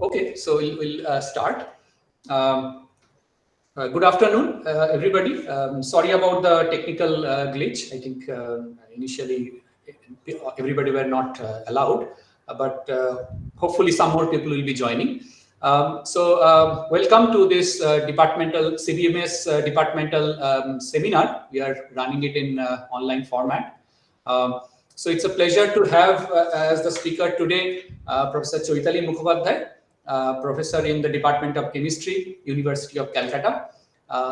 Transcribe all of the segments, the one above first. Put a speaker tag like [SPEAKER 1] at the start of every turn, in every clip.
[SPEAKER 1] Okay, so we'll start. Good afternoon, everybody. Sorry about the technical glitch. I think initially everybody were not allowed, but hopefully some more people will be joining. Welcome to this departmental CBMS departmental seminar. We are running it in online format. So it's a pleasure to have as the speaker today Professor Chaitali Mukhopadhyay, professor in the Department of Chemistry, University of Calcutta.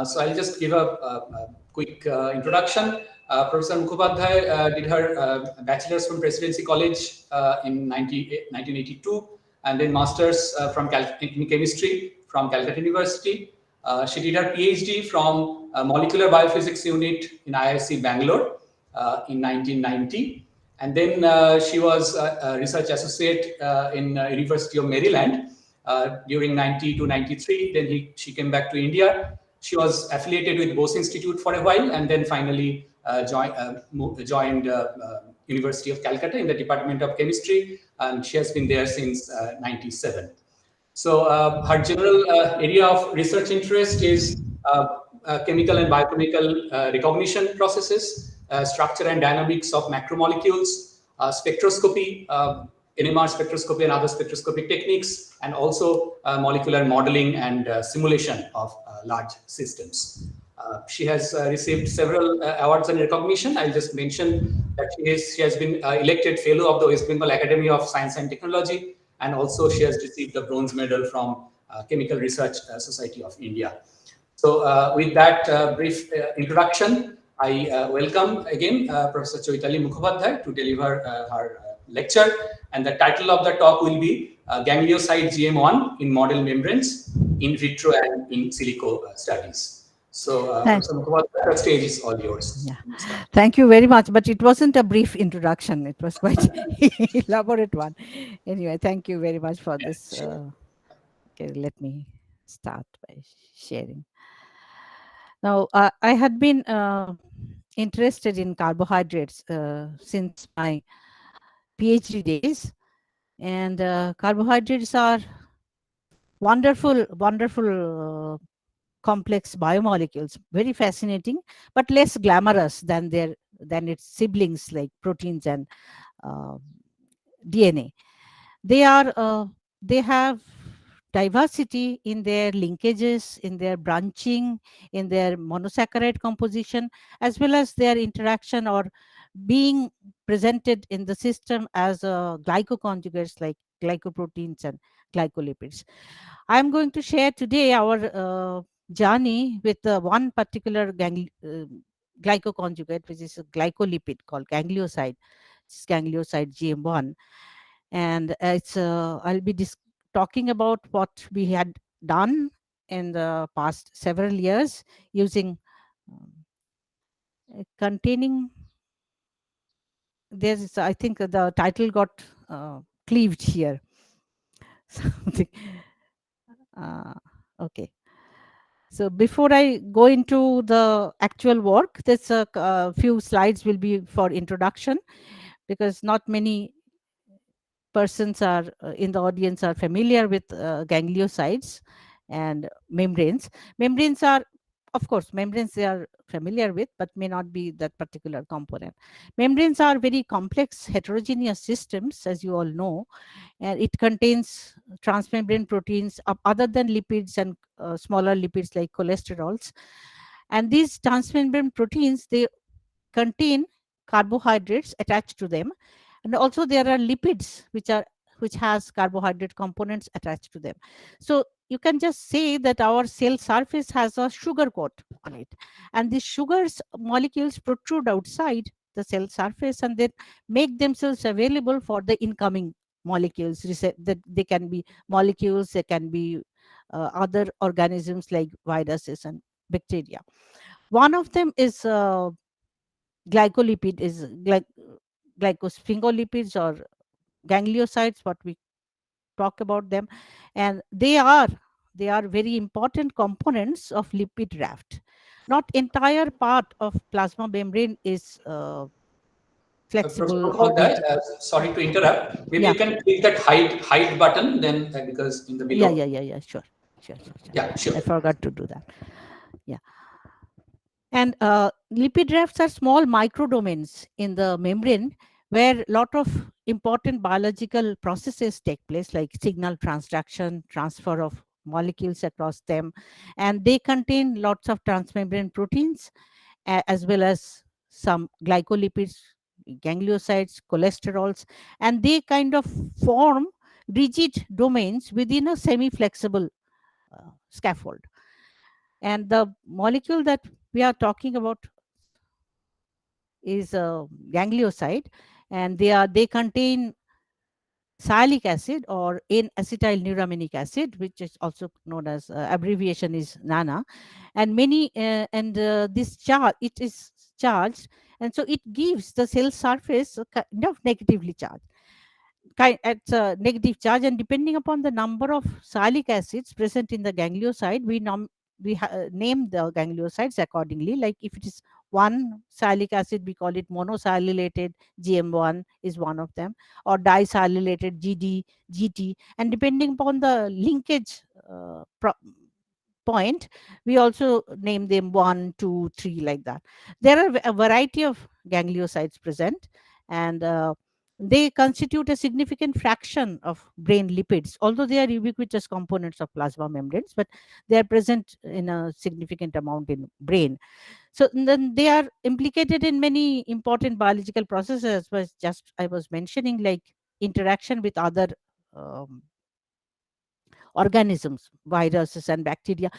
[SPEAKER 1] So I'll just give a quick introduction. Professor Mukhopadhyay did her bachelor's from Presidency College in 1982, and then master's in chemistry from Calcutta University. She did her PhD from Molecular Biophysics Unit in IISc Bangalore in 1990. And then she was a research associate in University of Maryland during 90 to 93. Then she came back to India. She was affiliated with Bose Institute for a while, and then finally joined University of Calcutta in the Department of Chemistry, and she has been there since 97. So her general area of research interest is chemical and biochemical recognition processes, structure and dynamics of macromolecules, spectroscopy, NMR spectroscopy and other spectroscopic techniques, and also molecular modeling and simulation of large systems. She has received several awards and recognition. I'll just mention that she has been elected fellow of the West Bengal Academy of Science and Technology, and also she has received the bronze medal from Chemical Research Society of India. So with that brief introduction, I welcome again Professor Chaitali Mukhopadhyay to deliver her lecture. And the title of the talk will be Ganglioside GM1 in model membranes, in vitro and in silico studies. So, Professor Mukhopadhyay, the stage is all yours.
[SPEAKER 2] Yeah. Thank you very much. But it wasn't a brief introduction. It was quite elaborate one. Anyway, thank you very much for this.
[SPEAKER 1] Sure.
[SPEAKER 2] Okay, let me start by sharing. Now, I had been interested in carbohydrates since my PhD days. And carbohydrates are wonderful complex biomolecules, very fascinating, but less glamorous than its siblings like proteins and uh, DNA. They have diversity in their linkages, in their branching, in their monosaccharide composition, as well as their interaction or being presented in the system as glycoconjugates like glycoproteins and glycolipids. I am going to share today our journey with one particular glycoconjugate, which is a glycolipid called ganglioside. It's ganglioside GM1, and I'll be talking about what we had done in the past several years using containing. There's, I think, the title got cleaved here. Something. Okay. So before I go into the actual work, there's a few slides will be for introduction, because not many persons are in the audience are familiar with gangliosides and membranes. Membranes are, of course, membranes they are familiar with, but may not be that particular component. Membranes are very complex heterogeneous systems, as you all know, and it contains transmembrane proteins other than lipids and smaller lipids like cholesterols. And these transmembrane proteins, they contain carbohydrates attached to them, and also there are lipids which has carbohydrate components attached to them. So you can just say that our cell surface has a sugar coat on it, and these sugars molecules protrude outside the cell surface and then make themselves available for the incoming molecules. That they can be molecules, they can be other organisms like viruses and bacteria. One of them is glycolipid, is glycosphingolipids or gangliosides, what we talk about them, and they are very important components of lipid raft. Not entire part of plasma membrane is flexible or
[SPEAKER 1] Mukhopadhyay,
[SPEAKER 2] rigid.
[SPEAKER 1] sorry to interrupt. Maybe
[SPEAKER 2] Yeah,
[SPEAKER 1] you can click that hide button then, because in the below.
[SPEAKER 2] yeah. Sure.
[SPEAKER 1] Yeah, sure.
[SPEAKER 2] I forgot to do that. Yeah. And lipid rafts are small microdomains in the membrane where a lot of important biological processes take place, like signal transduction, transfer of molecules across them, and they contain lots of transmembrane proteins as well as some glycolipids, gangliosides, cholesterols, and they kind of form rigid domains within a semi-flexible scaffold. And the molecule that we are talking about is a ganglioside, and they contain sialic acid or N-acetylnuraminic acid, which is also known as abbreviation is NANA, and many and this charge it is charged, and so it gives the cell surface a kind of negatively charged at a negative charge, and depending upon the number of sialic acids present in the ganglioside, name the gangliosides accordingly. Like if it is one sialic acid, we call it monosialylated Gm1 is one of them, or disialylated GT, and depending upon the linkage point, we also name them 1, 2, 3, like that. There are a variety of gangliosides present, and they constitute a significant fraction of brain lipids, although they are ubiquitous components of plasma membranes, but they are present in a significant amount in brain. So then they are implicated in many important biological processes, was just I was mentioning, like interaction with other um, organisms, viruses and bacteria.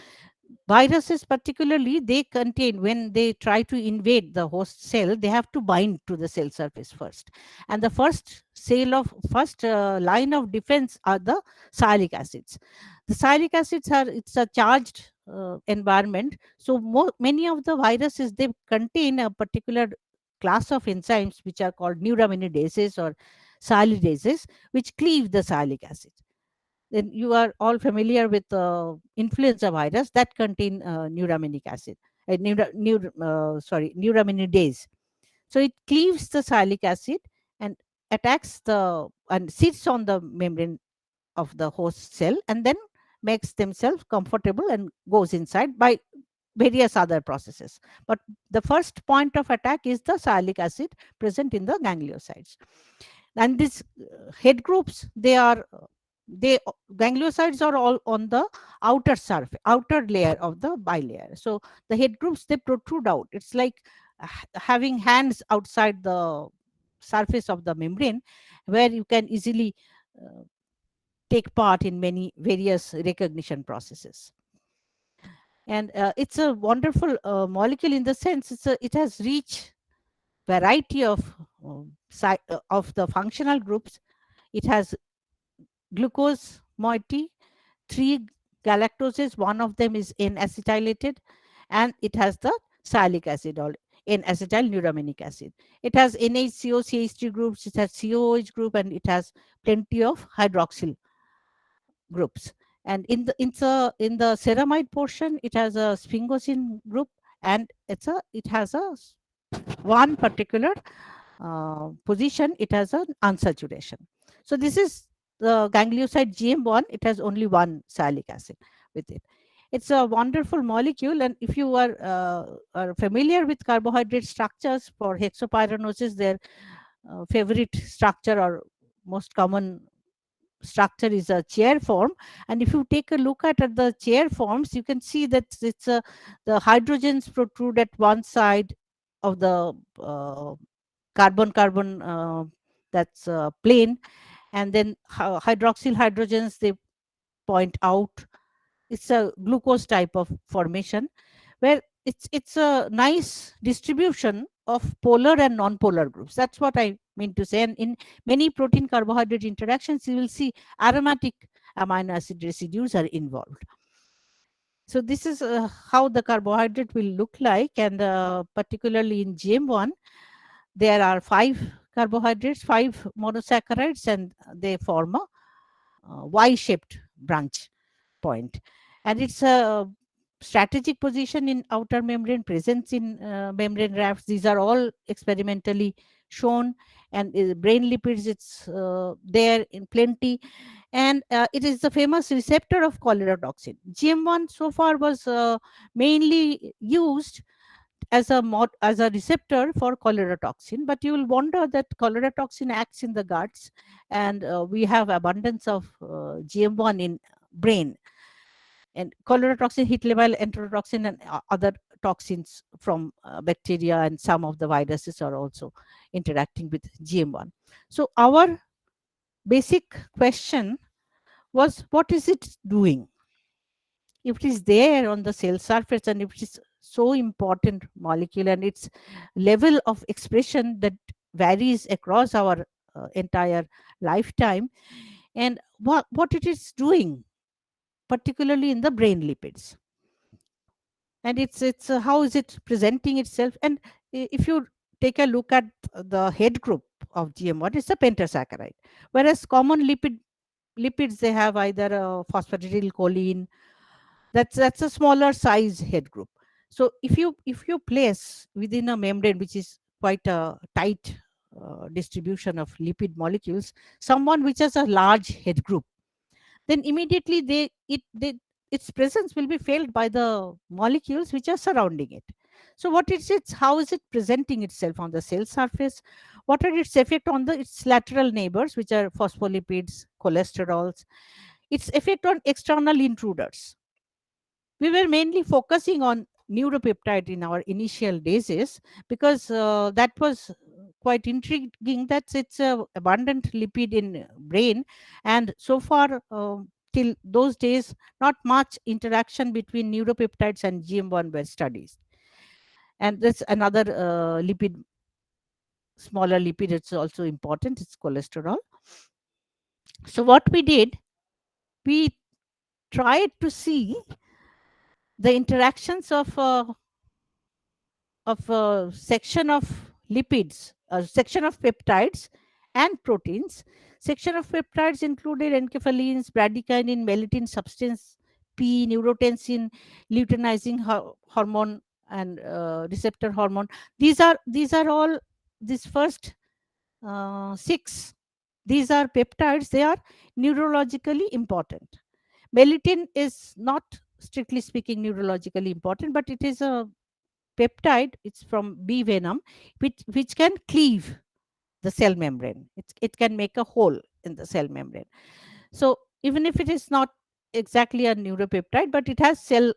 [SPEAKER 2] Viruses particularly, they contain, when they try to invade the host cell, they have to bind to the cell surface first, and the first line of defense are the sialic acids. The sialic acids are, it's a charged environment, so many of the viruses, they contain a particular class of enzymes which are called neuraminidases or sialidases, which cleave the sialic acid. Then you are all familiar with influenza virus that contain neuraminic acid, neuraminidase. So it cleaves the sialic acid and attacks the and sits on the membrane of the host cell, and then makes themselves comfortable and goes inside by various other processes. But the first point of attack is the sialic acid present in the gangliosides. And these head groups, they gangliosides are all on the outer surface, outer layer of the bilayer. So the head groups, they protrude out. It's like having hands outside the surface of the membrane, where you can easily uh, take part in many various recognition processes. And it's a wonderful molecule in the sense it has rich variety of the functional groups. It has glucose moiety, three galactoses, one of them is N-acetylated, and it has the sialic acid or N-acetylnuraminic acid. It has NHCO, CH3 groups, it has COOH group, and it has plenty of hydroxyl groups. And in the ceramide portion, it has a sphingosine group, and it has a one particular position, it has an unsaturation. So this is the ganglioside GM1. It has only one sialic acid with it. It's a wonderful molecule, and if you are familiar with carbohydrate structures, for hexapyranosis, their favorite structure or most common structure is a chair form. And if you take a look at the chair forms, you can see that the hydrogens protrude at one side of the carbon that's plane, and then hydroxyl hydrogens, they point out. It's a glucose type of formation, where it's a nice distribution of polar and non-polar groups. That's what I mean to say. And in many protein carbohydrate interactions, you will see aromatic amino acid residues are involved. So this is how the carbohydrate will look like, and particularly in GM1, there are 5 carbohydrates, 5 monosaccharides, and they form a Y-shaped branch point. And it's a strategic position in outer membrane, presence in membrane rafts. These are all experimentally shown, and brain lipids, it's there in plenty. And it is the famous receptor of cholera toxin. Gm1 so far was mainly used as a receptor for cholera toxin, but you will wonder that cholera toxin acts in the guts, and we have abundance of gm1 in brain. And cholera toxin, heat level enterotoxin, and other toxins from bacteria, and some of the viruses are also interacting with gm1. So our basic question was, what is it doing? If it is there on the cell surface, and if it is so important molecule, and its level of expression that varies across our entire lifetime, and what it is doing, particularly in the brain lipids, and it's how is it presenting itself. And if you take a look at the head group of gm1, it's a pentasaccharide, whereas common lipids, they have either a phosphatidylcholine. That's a smaller size head group. So if you place within a membrane which is quite a tight distribution of lipid molecules, someone which has a large head group, then immediately its presence will be felt by the molecules which are surrounding it. So what is it, how is it presenting itself on the cell surface? What are its effect on its lateral neighbors, which are phospholipids, cholesterols, its effect on external intruders? We were mainly focusing on neuropeptide in our initial days, because that was quite intriguing, that it's a abundant lipid in brain. And so far, till those days, not much interaction between neuropeptides and gm1 were studied. And there's another lipid, smaller lipid, it's also important, it's cholesterol. So what we did, we tried to see the interactions of a section of lipids, a section of peptides and proteins. Section of peptides included enkephalines, bradykinin, melatonin substance P, neurotensin, luteinizing hormone, and receptor hormone. These are all, these first six. These are peptides. They are neurologically important. Melatonin is not strictly speaking neurologically important, but it is a peptide. It's from bee venom, which can cleave the cell membrane. It can make a hole in the cell membrane. So even if it is not exactly a neuropeptide, but it has cell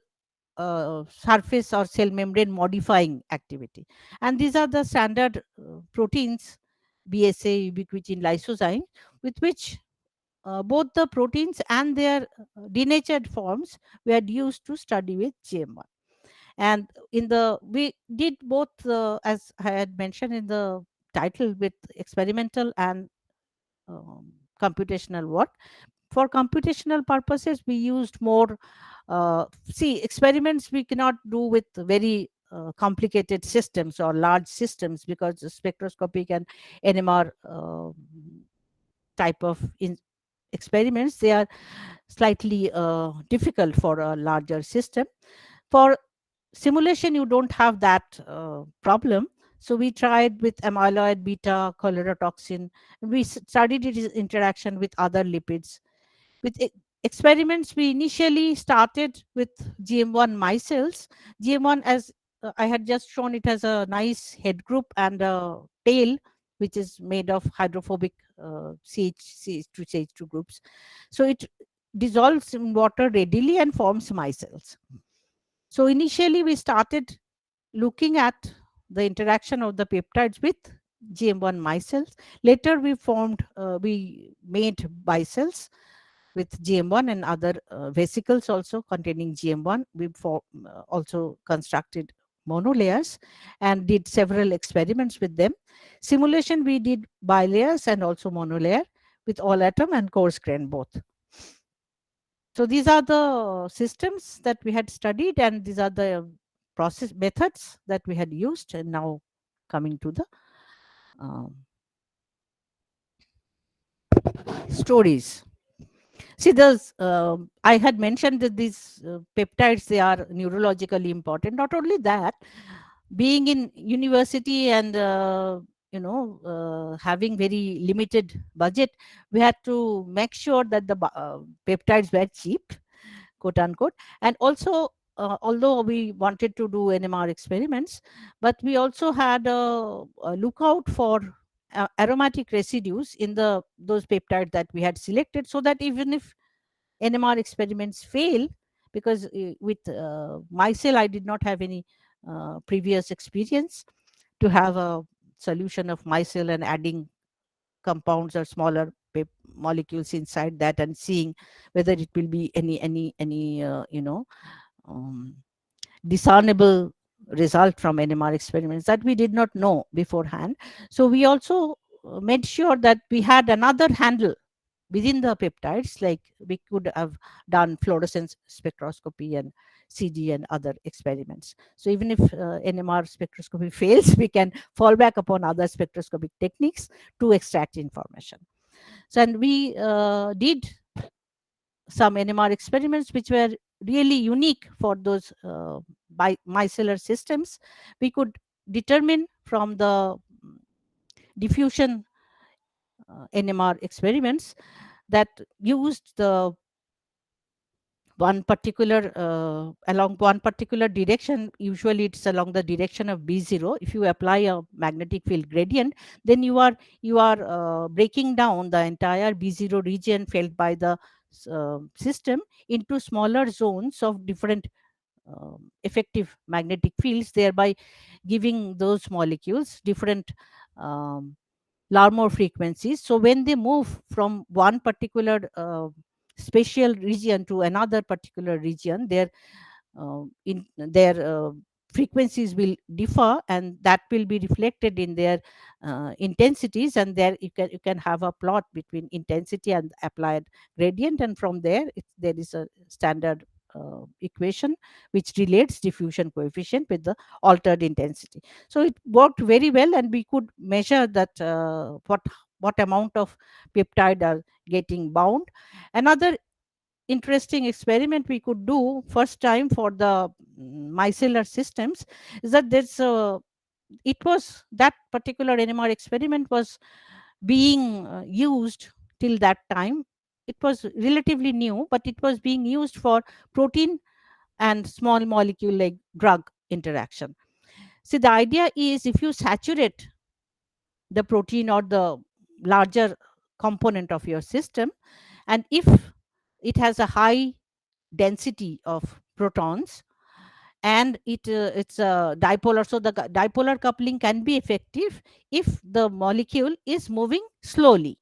[SPEAKER 2] surface or cell membrane modifying activity. And these are the standard proteins, BSA, ubiquitin, lysozyme, with which both the proteins and their denatured forms were used to study with GM1. And we did both, as I had mentioned in the title, with experimental and computational work. For computational purposes, we used more, see, experiments we cannot do with very complicated systems or large systems, because the spectroscopic and NMR type of experiments, they are slightly difficult for a larger system. For simulation, you don't have that problem. So we tried with amyloid beta, cholera toxin. We studied its interaction with other lipids. With experiments, we initially started with Gm1 Micelles. Gm1, as I had just shown, it has a nice head group and a tail, which is made of hydrophobic CH2 CH2 groups. So it dissolves in water readily and forms micelles. So initially, we started looking at the interaction of the peptides with GM1 micelles. Later, we made bicelles with GM1 and other vesicles also containing GM1. We also constructed monolayers and did several experiments with them. Simulation, we did bilayers and also monolayer with all atom and coarse grain both. So these are the systems that we had studied, and these are the process methods that we had used. And now coming to the stories. See, I had mentioned that these peptides, they are neurologically important. Not only that, being in university and having very limited budget, we had to make sure that the peptides were cheap, quote unquote. And also, although we wanted to do NMR experiments, but we also had a lookout for aromatic residues in the those peptides that we had selected, so that even if NMR experiments fail, because with Micelle I did not have any previous experience to have a solution of Micelle and adding compounds or smaller molecules inside that and seeing whether it will be any um, discernible result from NMR experiments, that we did not know beforehand. So we also made sure that we had another handle within the peptides, like we could have done fluorescence spectroscopy and CG and other experiments. So even if NMR spectroscopy fails, we can fall back upon other spectroscopic techniques to extract information. So, and we did some NMR experiments which were really unique for those micellar systems. We could determine from the diffusion NMR experiments that used the one particular along one particular direction. Usually it's along the direction of B0. If you apply a magnetic field gradient, then you are breaking down the entire B0 region felt by the system into smaller zones of different effective magnetic fields, thereby giving those molecules different um, Larmor frequencies. So when they move from one particular spatial region to another particular region, their frequencies will differ, and that will be reflected in their intensities. And there you can have a plot between intensity and applied gradient, and from there there is a standard equation which relates diffusion coefficient with the altered intensity. So it worked very well, and we could measure that what amount of peptide are getting bound. Another interesting experiment we could do first time for the micellar systems is that it was that particular NMR experiment was being used till that time. It was relatively new, but it was being used for protein and small molecule like drug interaction. See, the idea is if you saturate the protein or the larger component of your system, and if it has a high density of protons, and it's a dipolar, so the dipolar coupling can be effective if the molecule is moving slowly.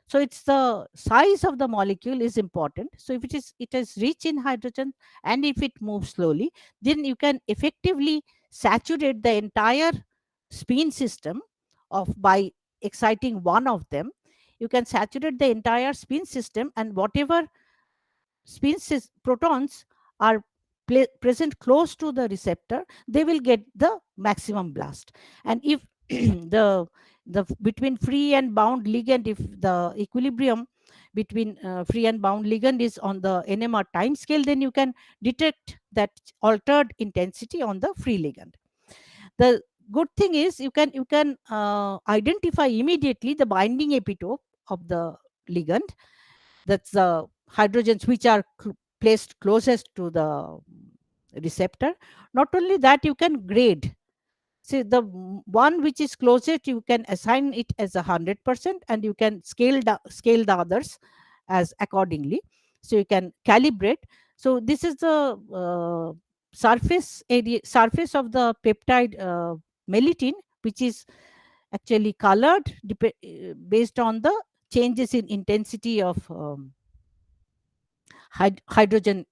[SPEAKER 2] So it's the size of the molecule is important. So if it is rich in hydrogen and if it moves slowly, then you can effectively saturate the entire spin system of by exciting one of them. You can saturate the entire spin system, and whatever protons are present close to the receptor, they will get the maximum blast. And if the between free and bound ligand, if the equilibrium between free and bound ligand is on the NMR time scale, then you can detect that altered intensity on the free ligand. The good thing is you can identify immediately the binding epitope of the ligand. That's the hydrogens which are placed closest to the receptor. Not only that, you can grade. See, the one which is closest, you can assign it as 100%, and you can scale the others as accordingly. So you can calibrate. So this is the surface of the peptide melittin, which is actually colored based on the changes in intensity of hydrogen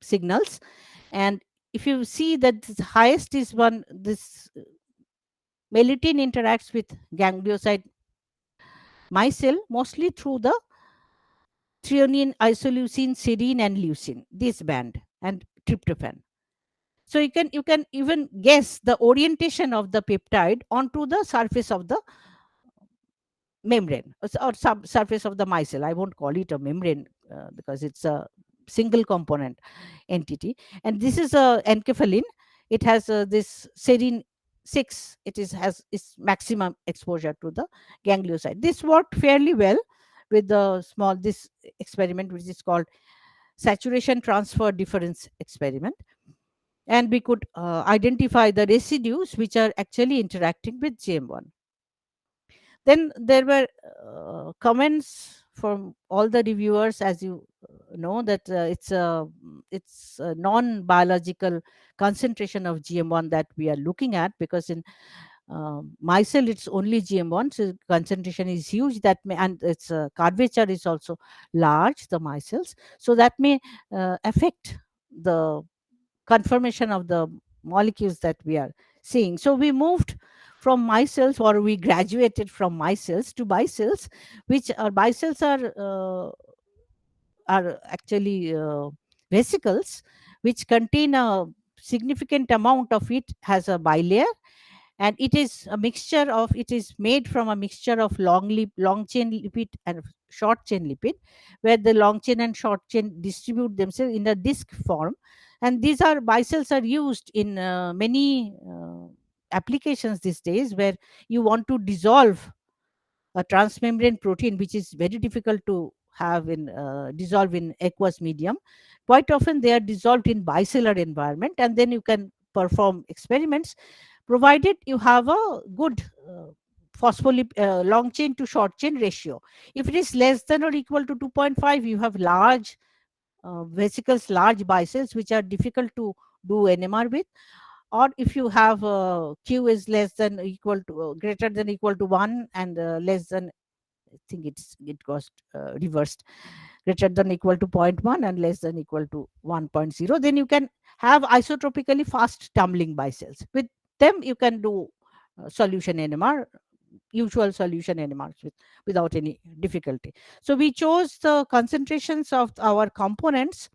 [SPEAKER 2] signals. And if you see that the highest is one, this melittin interacts with ganglioside micelle mostly through the threonine, isoleucine, serine, and leucine, this band, and tryptophan. So you can even guess the orientation of the peptide onto the surface of the membrane, or surface of the micelle. I won't call it a membrane because it's a single component entity. And this is a enkephalin. It has this serine 6 it is has its maximum exposure to the ganglioside. This worked fairly well with the small this experiment, which is called saturation transfer difference experiment, and we could identify the residues which are actually interacting with Gm1. Then there were comments from all the reviewers, as you know, that it's a non biological concentration of Gm1 that we are looking at, because in micelle it's only Gm1, so concentration is huge, that may, and its curvature is also large, the micelles, so that may affect the conformation of the molecules that we are seeing. So we moved from micelles, or we graduated from micelles to bicelles, which are bicelles are actually vesicles which contain a significant amount of it has a bilayer, and it is made from a mixture of long chain lipid and short chain lipid, where the long chain and short chain distribute themselves in a disc form. And these are bicelles are used in many applications these days, where you want to dissolve a transmembrane protein which is very difficult to have in dissolve in aqueous medium. Quite often they are dissolved in bicellular environment, and then you can perform experiments, provided you have a good long chain to short chain ratio. If it is less than or equal to 2.5, you have large vesicles, large bicelles, which are difficult to do NMR with. Or if you have q is less than or equal to greater than or equal to 1, and less than, I think it got reversed, greater than or equal to zero point 0.1 and less than or equal to 1.0, then you can have isotropically fast tumbling bicelles. With them you can do solution NMR, usual solution NMRs without any difficulty. So we chose the concentrations of our components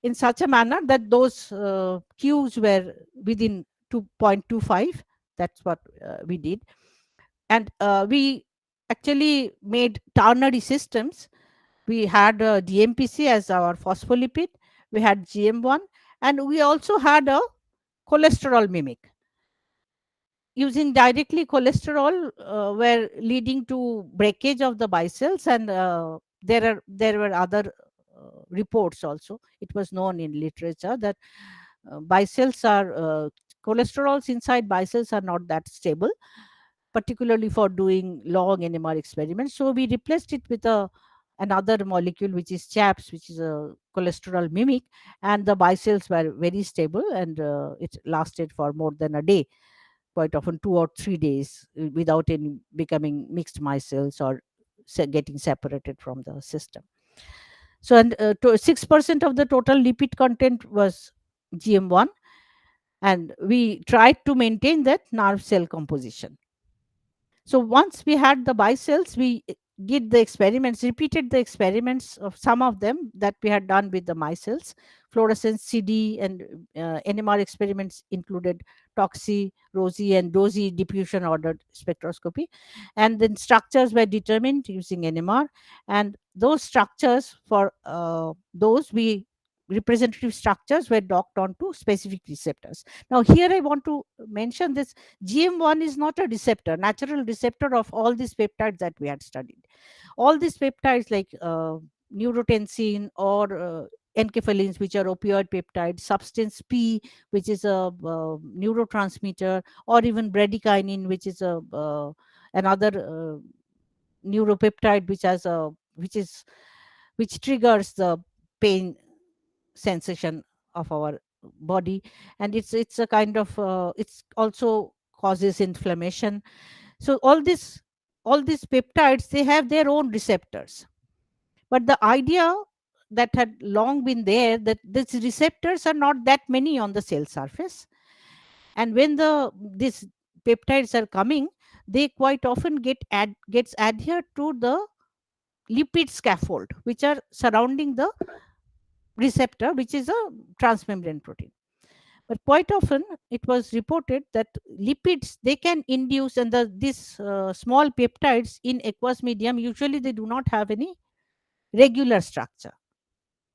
[SPEAKER 2] in such a manner that those Qs were within 2.25. That's what we did. And we actually made ternary systems. We had DMPC as our phospholipid, we had Gm1, and we also had a cholesterol mimic. Using directly cholesterol were leading to breakage of the bicelles, and there were other reports also. It was known in literature that bicelles are cholesterols inside bicelles are not that stable, particularly for doing long NMR experiments. So we replaced it with another molecule, which is CHAPS, which is a cholesterol mimic, and the bicelles were very stable, and it lasted for more than a day, quite often 2 or 3 days, without any becoming mixed micelles or getting separated from the system. So, and 6% of the total lipid content was Gm1, and we tried to maintain that nerve cell composition. So once we had the bicelles, we did the experiments, repeated the experiments of some of them that we had done with the micelles. Fluorescence, CD, and NMR experiments included Toxi, Rosi, and Dosi diffusion ordered spectroscopy. And then structures were determined using NMR. And those structures, for those we representative structures were docked onto specific receptors. Now, here I want to mention this: Gm1 is not a receptor, natural receptor of all these peptides that we had studied. All these peptides like neurotensin or enkephalins, which are opioid peptides, substance P, which is a neurotransmitter, or even bradykinin, which is a another neuropeptide, which triggers the pain sensation of our body, and it's a kind of it's also causes inflammation. So all these peptides, they have their own receptors, but the idea that had long been there, that these receptors are not that many on the cell surface, and when these peptides are coming, they quite often gets adhered to the lipid scaffold which are surrounding the receptor, which is a transmembrane protein. But quite often it was reported that lipids, they can induce, and these small peptides in aqueous medium, usually they do not have any regular structure.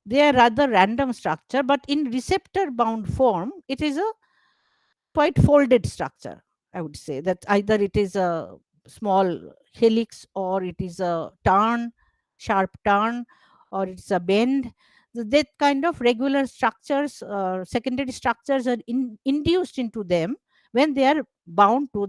[SPEAKER 2] They are rather random structure, but in receptor bound form, it is a quite folded structure. I would say that either it is a small helix, or it is a turn, sharp turn, or it's a bend. That kind of regular structures, secondary structures are induced into them when they are bound to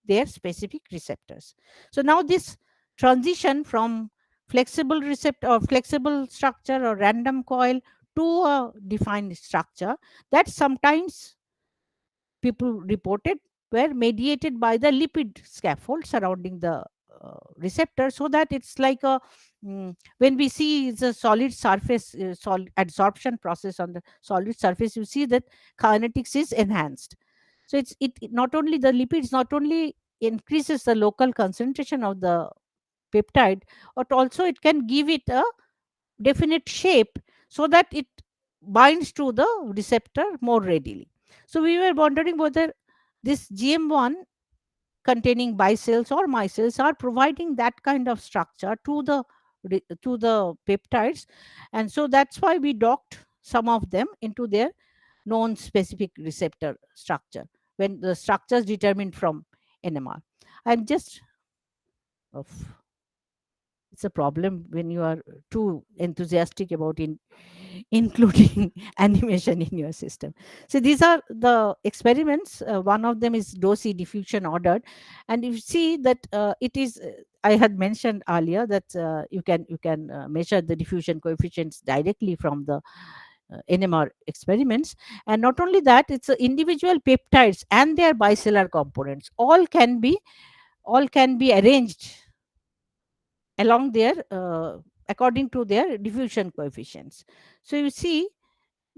[SPEAKER 2] their specific receptors. So now this transition from flexible receptor or flexible structure or random coil to a defined structure, that sometimes people reported were mediated by the lipid scaffold surrounding the receptor, so that it's like a when we see the solid surface, solid adsorption process on the solid surface, you see that kinetics is enhanced. So it not only the lipids not only increases the local concentration of the peptide, but also it can give it a definite shape so that it binds to the receptor more readily. So we were wondering whether this GM1 containing bicelles or micelles are providing that kind of structure to the peptides, and so that's why we docked some of them into their known specific receptor structure when the structures determined from NMR. I'm just of it's a problem when you are too enthusiastic about including animation in your system. So these are the experiments. One of them is dose diffusion ordered, and you see that it is. I had mentioned earlier that you can measure the diffusion coefficients directly from the NMR experiments, and not only that, it's individual peptides and their bicellular components all can be arranged along their according to their diffusion coefficients. So you see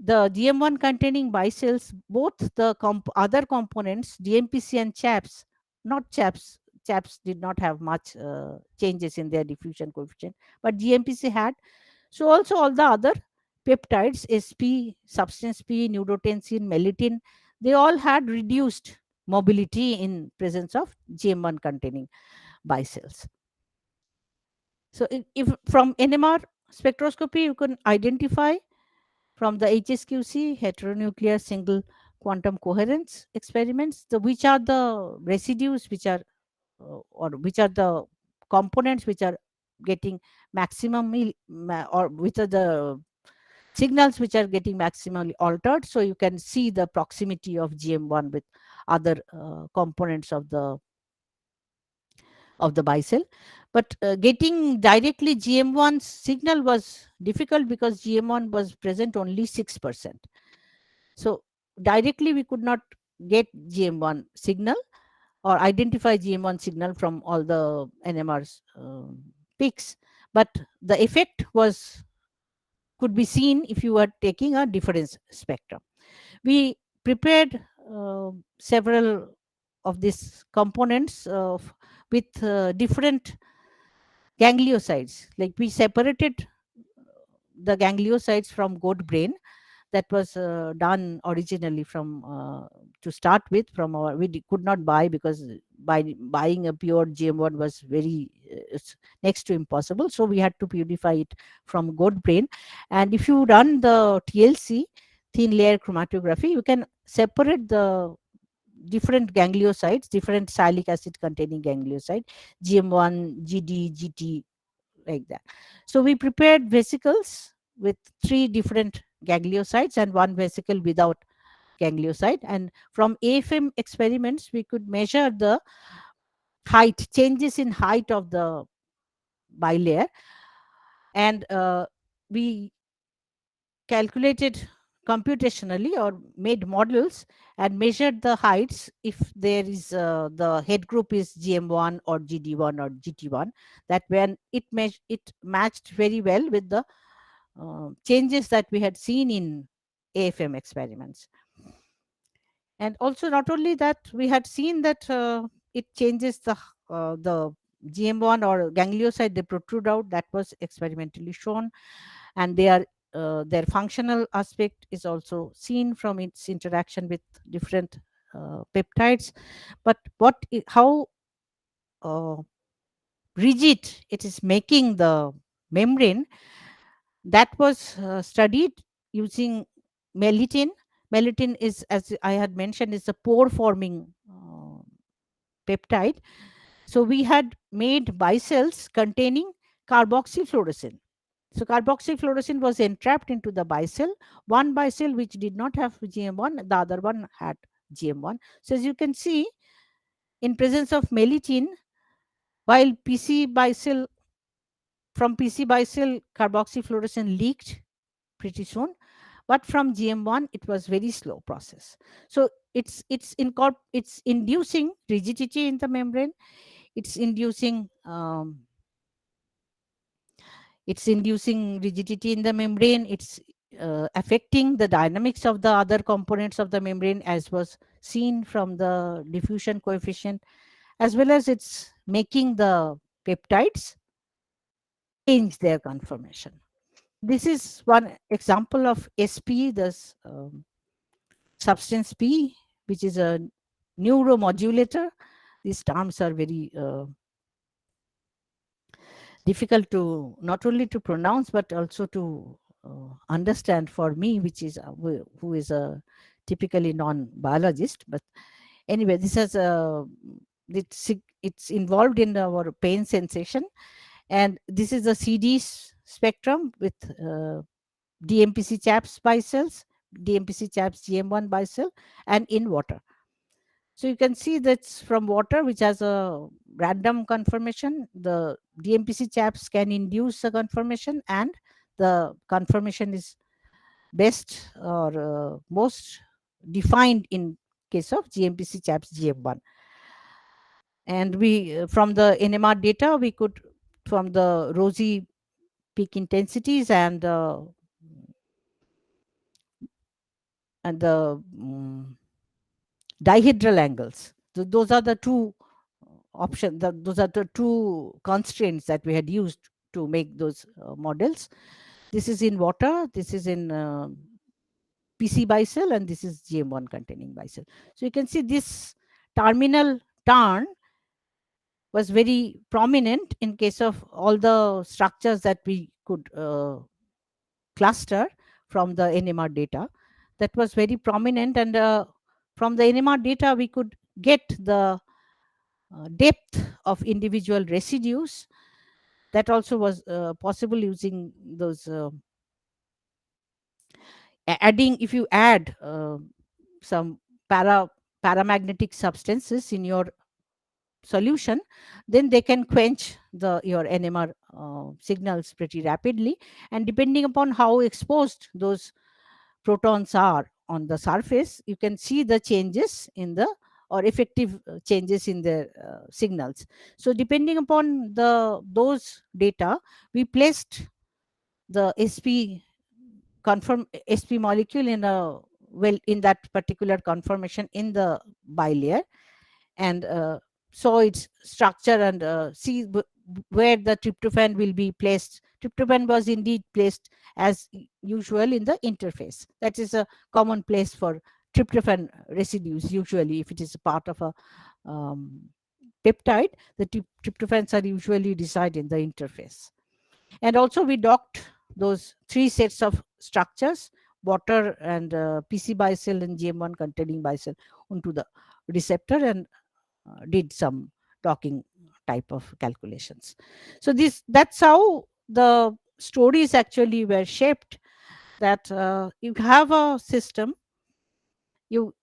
[SPEAKER 2] the GM1 containing bicelles, both the other components, DMPC and CHAPS, not CHAPS, CHAPS did not have much changes in their diffusion coefficient, but GMPC had. So also all the other peptides, SP, substance P, neurotensin, melittin, they all had reduced mobility in presence of GM1 containing bicelles. So if from NMR spectroscopy you can identify from the HSQC heteronuclear single quantum coherence experiments, which are the residues which are or which are the components which are getting maximum or which are the signals which are getting maximally altered. So you can see the proximity of GM1 with other components of the bicell. But getting directly GM1 signal was difficult because GM1 was present only 6%. So directly we could not get GM1 signal or identify GM1 signal from all the NMR's peaks. But the effect could be seen if you were taking a difference spectrum. We prepared several of these components with different gangliosides. Like we separated the gangliosides from goat brain. That was done originally from to start with from our could not buy because by buying a pure GM1 was very next to impossible, so we had to purify it from goat brain. And if you run the TLC, thin layer chromatography, you can separate the different gangliosides, different sialic acid containing ganglioside, GM1, GD, GT, like that. So we prepared vesicles with 3 different gangliosides and 1 vesicle without ganglioside. And from AFM experiments, we could measure the height, changes in height of the bilayer. And we calculated computationally or made models and measured the heights if there is the head group is GM1 or GD1 or GT1, that when it matched very well with the changes that we had seen in AFM experiments. And also not only that, we had seen that it changes the GM1 or ganglioside, they protrude out, that was experimentally shown. And their functional aspect is also seen from its interaction with different peptides. But how uh, rigid it is making the membrane, that was studied using melittin Melittin is, as I had mentioned, is a pore forming peptide. So we had made bicelles containing carboxyfluorescein. So carboxyfluorescein was entrapped into the bicelle. One bicelle which did not have GM1, the other one had GM1. So as you can see, in presence of melittin, while PC bicelle from PC bicelle carboxyfluorescein leaked pretty soon, but from GM1 it was very slow process. So it's inducing rigidity in the membrane. It's inducing rigidity in the membrane. It's affecting the dynamics of the other components of the membrane, as was seen from the diffusion coefficient, as well as it's making the peptides change their conformation. This is one example of SP, this substance P, which is a neuromodulator. These terms are very difficult to not only to pronounce but also to understand for me, which is who is a typically non-biologist. But anyway, this has a it's involved in our pain sensation, and this is a CD spectrum with DMPC chaps bicelles, DMPC chaps GM1 bicelle, and in water. So you can see that's from water, which has a random conformation. The DMPC chaps can induce a conformation, and the conformation is best or most defined in case of GMPC chaps GM1. And we, from the NMR data, we could, from the rosy peak intensities and the dihedral angles. So those are the two options. Those are the two constraints that we had used to make those models. This is in water. This is in PC bicelle, and this is GM1 containing bicelle. So you can see this terminal turn was very prominent in case of all the structures that we could cluster from the NMR data. That was very prominent, and from the NMR data we could get the depth of individual residues. That also was possible using those adding, if you add some paramagnetic substances in your solution, then they can quench your NMR signals pretty rapidly. And depending upon how exposed those protons are on the surface, you can see the changes in the, or effective changes in the signals. So depending upon those data, we placed the SP molecule in a, well, in that particular conformation in the bilayer, and saw its structure, and see where the tryptophan will be placed. Tryptophan was indeed placed as usual in the interface. That is a common place for tryptophan residues. Usually, if it is a part of a peptide, the tryptophans are usually reside in the interface. And also we docked those three sets of structures, water and PC bicelle and GM1 containing bicelle, onto the receptor, and did some docking type of calculations. So that's how the stories actually were shaped, that you have a system, you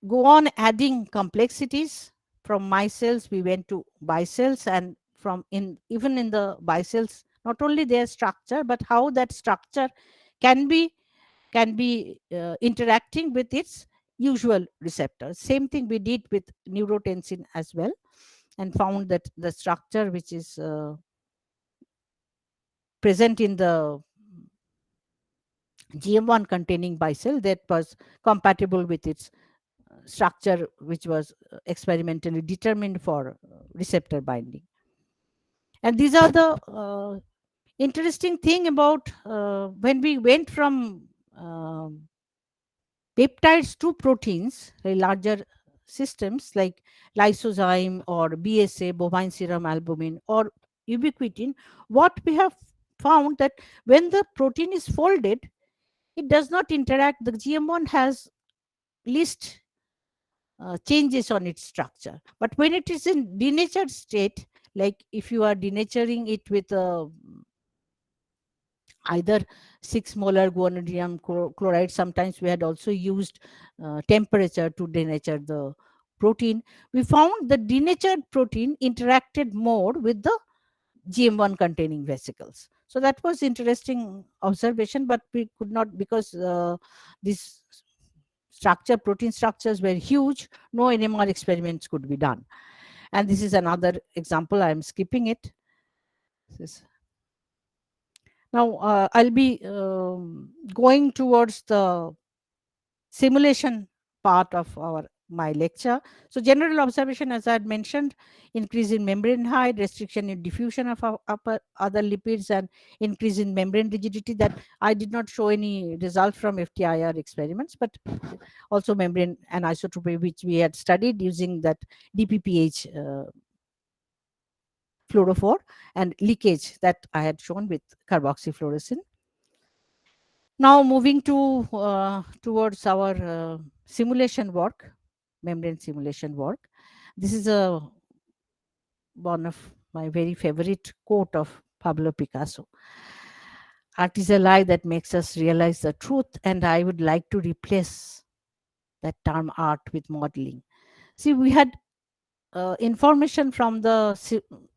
[SPEAKER 2] go on adding complexities. From micelles we went to bicelles, and from in even in the bicelles, not only their structure but how that structure can be interacting with its usual receptors. Same thing we did with neurotensin as well, and found that the structure which is present in the GM1 containing bicelle, that was compatible with its structure which was experimentally determined for receptor binding. And these are the interesting thing about when we went from peptides to proteins, larger systems like lysozyme or BSA, bovine serum albumin, or ubiquitin. What we have found that when the protein is folded, it does not interact. The GM1 has least changes on its structure. But when it is in denatured state, like if you are denaturing it with either 6 molar guanidinium chloride, sometimes we had also used temperature to denature the protein, we found the denatured protein interacted more with the GM1 containing vesicles. So that was interesting observation, but we could not, because these protein structures were huge, no NMR experiments could be done. And this is another example. I am skipping it. Now I'll be going towards the simulation part of my lecture. So general observation, as I had mentioned, increase in membrane height, restriction in diffusion of upper other lipids, and increase in membrane rigidity. That I did not show any result from FTIR experiments, but also membrane anisotropy, which we had studied using that DPPH fluorophore, and leakage that I had shown with carboxyfluorescein. Now moving to towards our simulation work, membrane simulation work. This is one of my very favorite quote of Pablo Picasso. Art is a lie that makes us realize the truth, and I would like to replace that term art with modeling. See, we had information from the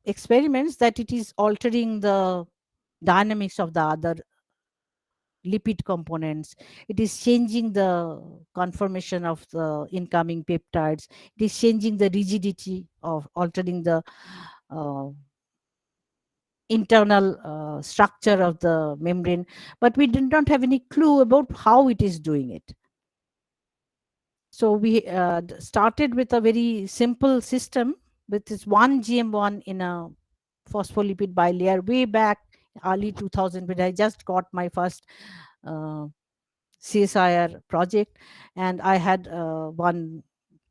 [SPEAKER 2] experiments that it is altering the dynamics of the other lipid components. It is changing the conformation of the incoming peptides. It is changing the rigidity, of altering the uh, internal structure of the membrane, but we did not have any clue about how it is doing it. So we started with a very simple system with this one GM1 in a phospholipid bilayer way back early 2000, when I just got my first uh, CSIR project, and I had one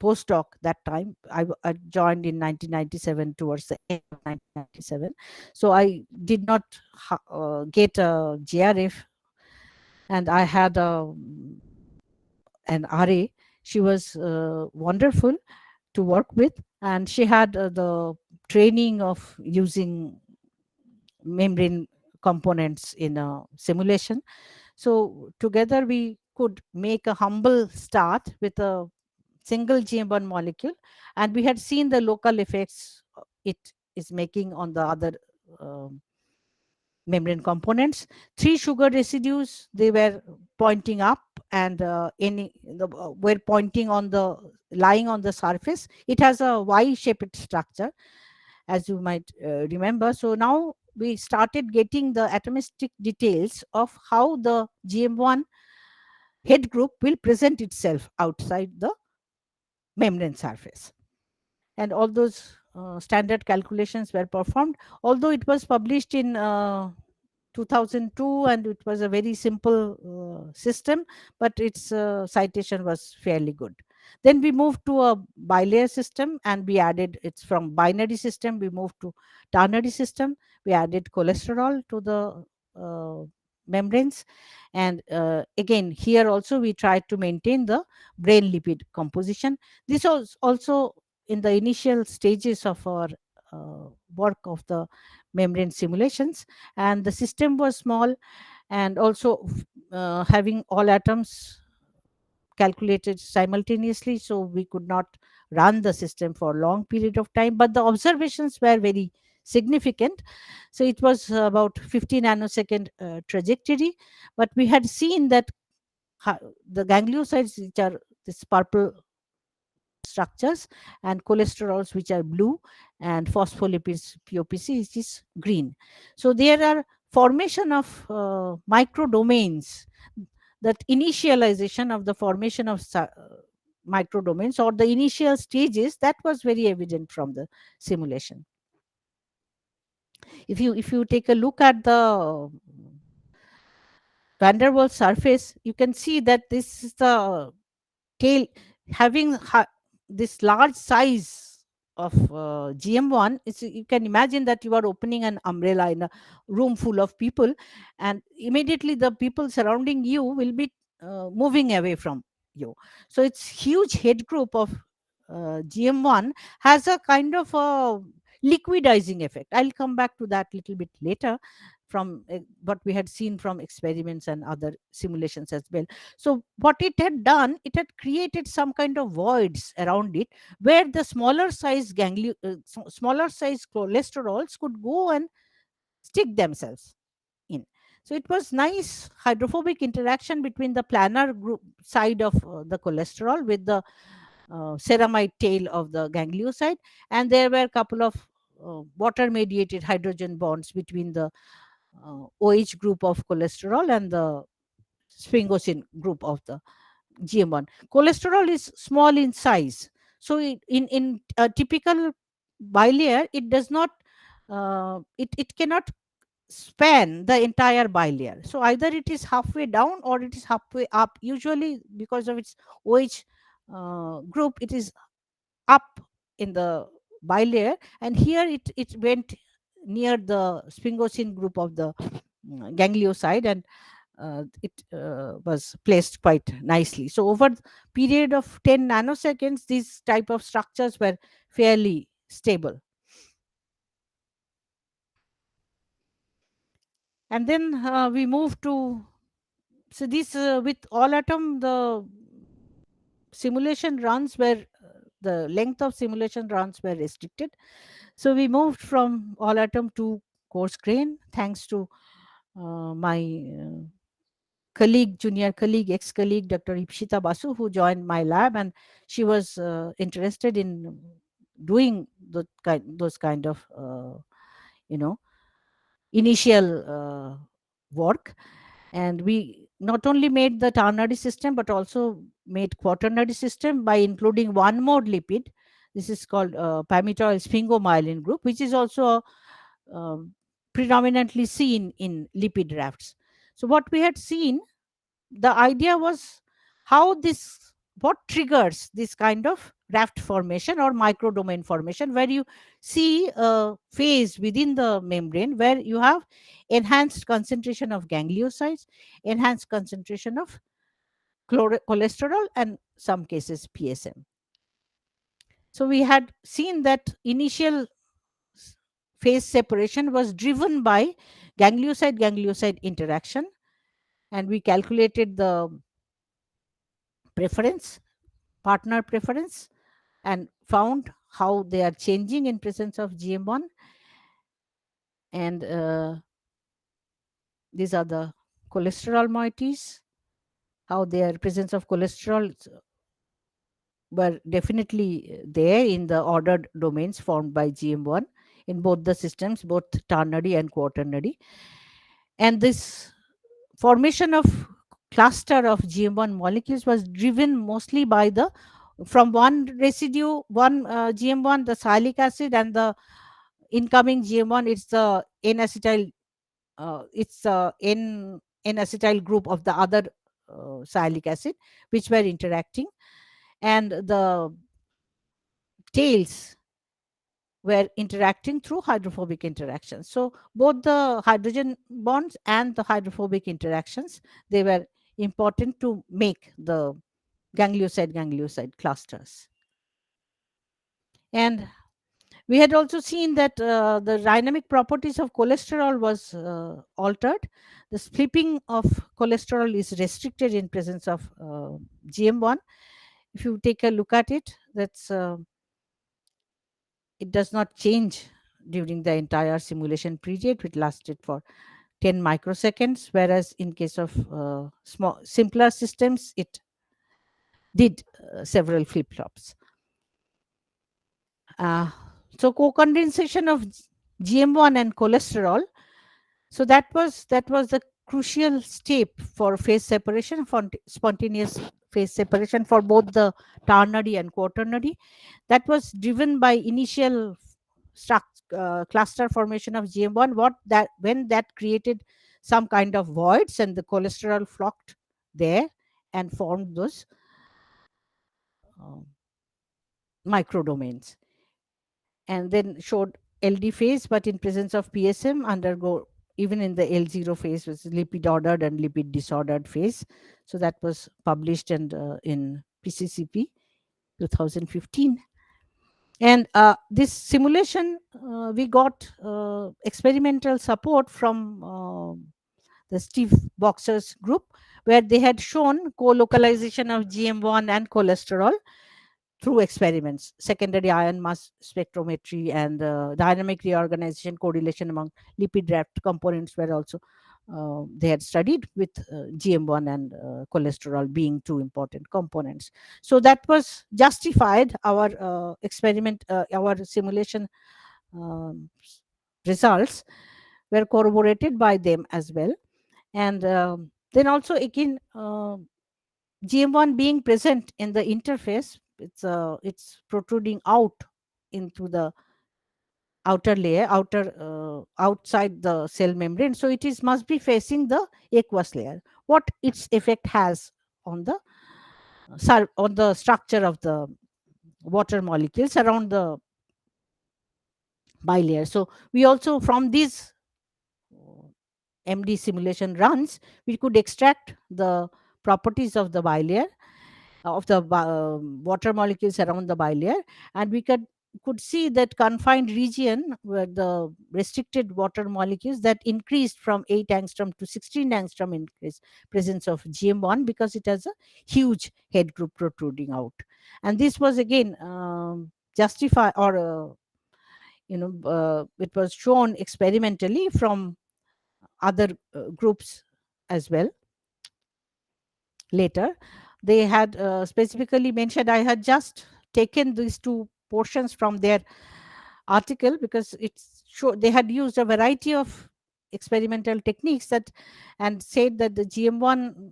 [SPEAKER 2] postdoc that time. I joined in 1997, towards the end of 1997. So I did not get a JRF, and I had an RA. She was wonderful to work with, and she had the training of using membrane components in a simulation. So together we could make a humble start with a single GM1 molecule, and we had seen the local effects it is making on the other membrane components. 3 sugar residues, they were pointing up, and were pointing on the lying on the surface. It has a Y-shaped structure, as you might remember. So now we started getting the atomistic details of how the GM1 head group will present itself outside the membrane surface. And all those standard calculations were performed, although it was published in 2002, and it was a very simple system, but its citation was fairly good. Then we moved to a bilayer system, and we added, it's from binary system we moved to ternary system. We added cholesterol to the membranes, and again here also we tried to maintain the brain lipid composition. This was also in the initial stages of our work of the membrane simulations, and the system was small, and also having all atoms calculated simultaneously, so we could not run the system for a long period of time, but the observations were very significant. So it was about 50 nanosecond trajectory, but we had seen that the gangliosides, which are this purple structures, and cholesterols, which are blue, and phospholipids POPC, which is green. So there are formation of microdomains, that initialization of the formation of microdomains, or the initial stages, that was very evident from the simulation. If you take a look at the van der Waals surface, you can see that this is the tail having this large size of GM1, you can imagine that you are opening an umbrella in a room full of people, and immediately the people surrounding you will be moving away from you. So it's huge head group of GM1 has a kind of a liquidizing effect. I'll come back to that little bit later from what we had seen from experiments and other simulations as well. So what it had done, it had created some kind of voids around it where the smaller size cholesterols could go and stick themselves in. So it was nice hydrophobic interaction between the planar group side of the cholesterol with the ceramide tail of the ganglioside, and there were a couple of water mediated hydrogen bonds between the OH group of cholesterol and the sphingosine group of the GM1. Cholesterol is small in size. So in a typical bilayer, it does not, it cannot span the entire bilayer. So either it is halfway down or it is halfway up. Usually, because of its OH group, it is up in the bilayer, and here it went near the sphingosine group of the ganglioside, and it was placed quite nicely. So over the period of 10 nanoseconds, these type of structures were fairly stable. And then we move to, so this with all atom, the simulation runs were the length of simulation runs were restricted. So we moved from all atom to coarse grain, thanks to my colleague, junior colleague, ex-colleague, Dr. Ipshita Basu, who joined my lab, and she was interested in doing those kind of, you know, initial work. And we not only made the ternary system, but also made quaternary system by including one more lipid. This is called palmitoyl sphingomyelin group, which is also predominantly seen in lipid rafts. So what we had seen, the idea was how this, what triggers this kind of raft formation or microdomain formation, where you see a phase within the membrane where you have enhanced concentration of gangliosides, enhanced concentration of cholesterol, and some cases PSM. So we had seen that initial phase separation was driven by ganglioside ganglioside interaction, and we calculated the preference, partner preference, and found how they are changing in presence of GM1. And these are the cholesterol moieties, how their presence of cholesterol were definitely there in the ordered domains formed by GM1 in both the systems, both ternary and quaternary. And this formation of cluster of GM1 molecules was driven mostly by the, from one residue, one GM1, the sialic acid, and the incoming GM1, it's the N-acetyl, it's the N-acetyl group of the other sialic acid, which were interacting, and the tails were interacting through hydrophobic interactions. So both the hydrogen bonds and the hydrophobic interactions, they were important to make the ganglioside clusters. And we had also seen that the dynamic properties of cholesterol was altered. The flipping of cholesterol is restricted in presence of GM1. If you take a look at it, that's it does not change during the entire simulation period. It lasted for 10 microseconds, whereas in case of small simpler systems, it did several flip-flops. Uh, so co-condensation of GM1 and cholesterol. So that was the crucial step for phase separation, for spontaneous phase separation for both the ternary and quaternary. That was driven by initial cluster formation of GM1. When that created some kind of voids, and the cholesterol flocked there and formed those uh, microdomains. and then showed LD phase, but in presence of PSM undergo even in the L0 phase, was lipid ordered and lipid disordered phase. So that was published and in PCCP 2015. And this simulation, we got experimental support from the Steve Boxer's group, where they had shown co-localization of GM1 and cholesterol through experiments, secondary ion mass spectrometry, and dynamic reorganization correlation among lipid wrapped components were also they had studied, with GM1 and cholesterol being two important components. So that was justified. Our our simulation um, results were corroborated by them as well. And then also again, GM1 being present in the interface, it's protruding out into the outer layer, outside the cell membrane. So it is must be facing the aqueous layer. What its effect has on the on the structure of the water molecules around the bilayer. So we also, from these MD simulation runs, we could extract the properties of the bilayer, of the water molecules around the bilayer, and we could see that confined region where the restricted water molecules that increased from 8 angstrom to 16 angstrom increase presence of GM1, because it has a huge head group protruding out. And this was again justified, or it was shown experimentally from other groups as well. Later, they had specifically mentioned, I had just taken these two portions from their article, because they had used a variety of experimental techniques that, and said that the GM1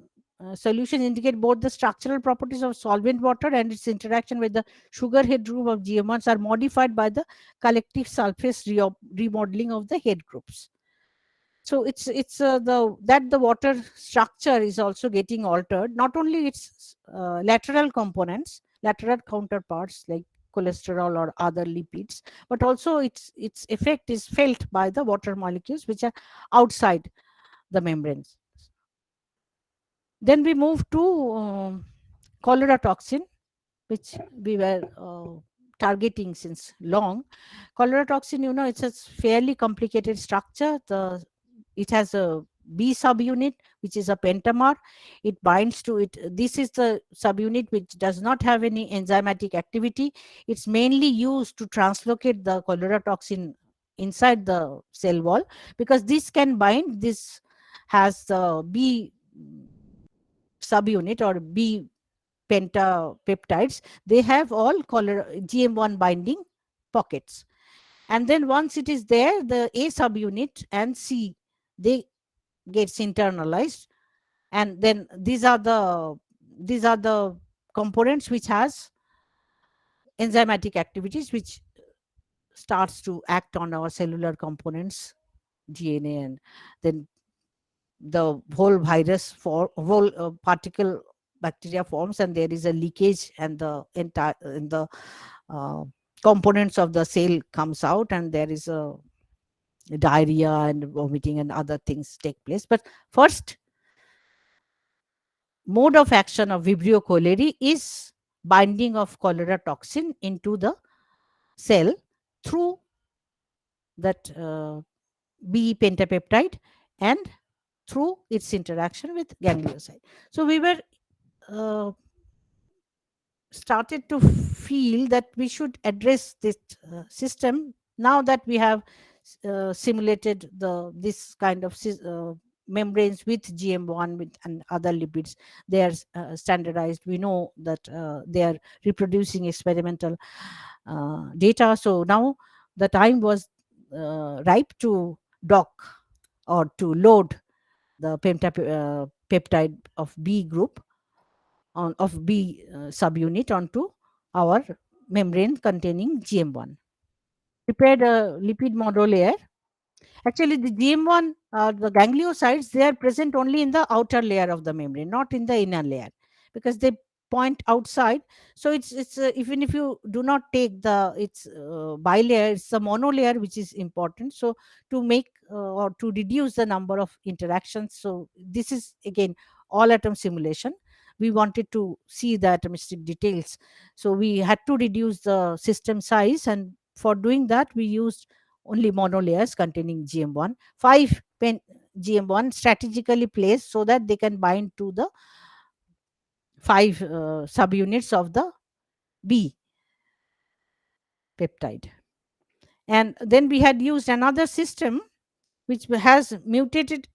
[SPEAKER 2] solution indicate both the structural properties of solvent water and its interaction with the sugar head group of GM1s are modified by the collective surface remodeling of the head groups. So it's the water structure is also getting altered, not only its lateral components, lateral counterparts like cholesterol or other lipids, but also its effect is felt by the water molecules which are outside the membranes. Then we move to cholera toxin, which we were targeting since long. Cholera toxin, it's a fairly complicated structure. It has a B subunit, which is a pentamer. It binds to it. This is the subunit which does not have any enzymatic activity. It's mainly used to translocate the cholera toxin inside the cell wall, because this can bind. This has the B subunit or B pentapeptides. They have all GM1 binding pockets. And then once it is there, the A subunit and C, they gets internalized, and then these are the components which has enzymatic activities, which starts to act on our cellular components, DNA, and then the whole virus for whole particle bacteria forms, and there is a leakage, and the entire uh, components of the cell comes out, and there is a diarrhea and vomiting and other things take place. But first mode of action of Vibrio cholerae is binding of cholera toxin into the cell through that B pentapeptide and through its interaction with ganglioside. So we were uh, started to feel that we should address this system now that we have simulated this kind of membranes with GM1 and other lipids. They are standardized. We know that they are reproducing experimental data. So now the time was ripe to dock or to load the peptide of B group of B subunit onto our membrane containing GM1. Prepared a lipid monolayer. Actually, the GM1, the gangliosides, they are present only in the outer layer of the membrane, not in the inner layer, because they point outside. So it's even if you do not take the it's bilayer, it's the monolayer which is important. So to make or to reduce the number of interactions, so this is again all atom simulation. We wanted to see the atomistic details, so we had to reduce the system size, and for doing that we used only monolayers containing GM1, 5 GM1 strategically placed so that they can bind to the 5 subunits of the B peptide. And then we had used another system which has mutated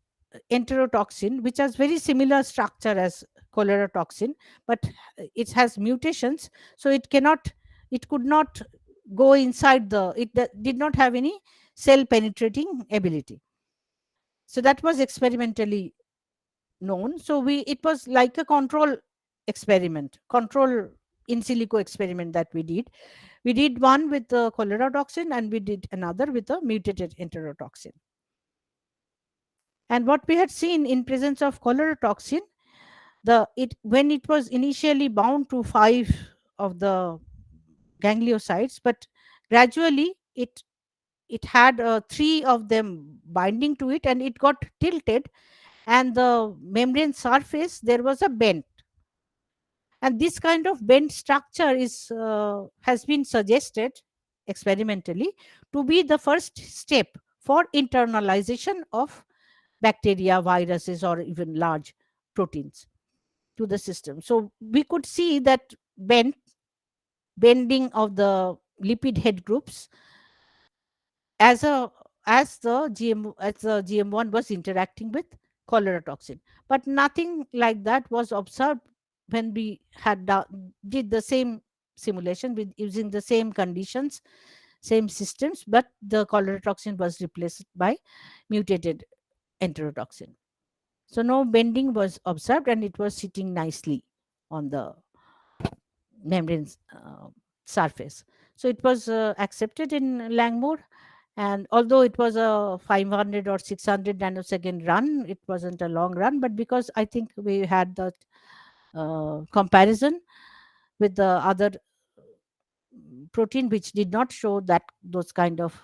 [SPEAKER 2] enterotoxin, which has very similar structure as cholera toxin, but it has mutations, so it could not go inside did not have any cell penetrating ability. So that was experimentally known. So it was like a control in silico experiment that we did. We did one with the cholera toxin and we did another with a mutated enterotoxin. And what we had seen in presence of cholera toxin, when it was initially bound to 5 of the gangliosides, but gradually it had 3 of them binding to it, and it got tilted, and the membrane surface there was a bend. And this kind of bent structure has been suggested experimentally to be the first step for internalization of bacteria, viruses, or even large proteins to the system. So we could see that bending of the lipid head groups as a as the GM1 was interacting with cholera toxin. But nothing like that was observed when we did the same simulation with using the same conditions, same systems, but the cholera toxin was replaced by mutated enterotoxin. So no bending was observed, and it was sitting nicely on the membrane surface. So it was accepted in Langmuir, and although it was a 500 or 600 nanosecond run, it wasn't a long run, but because I think we had that comparison with the other protein which did not show those kind of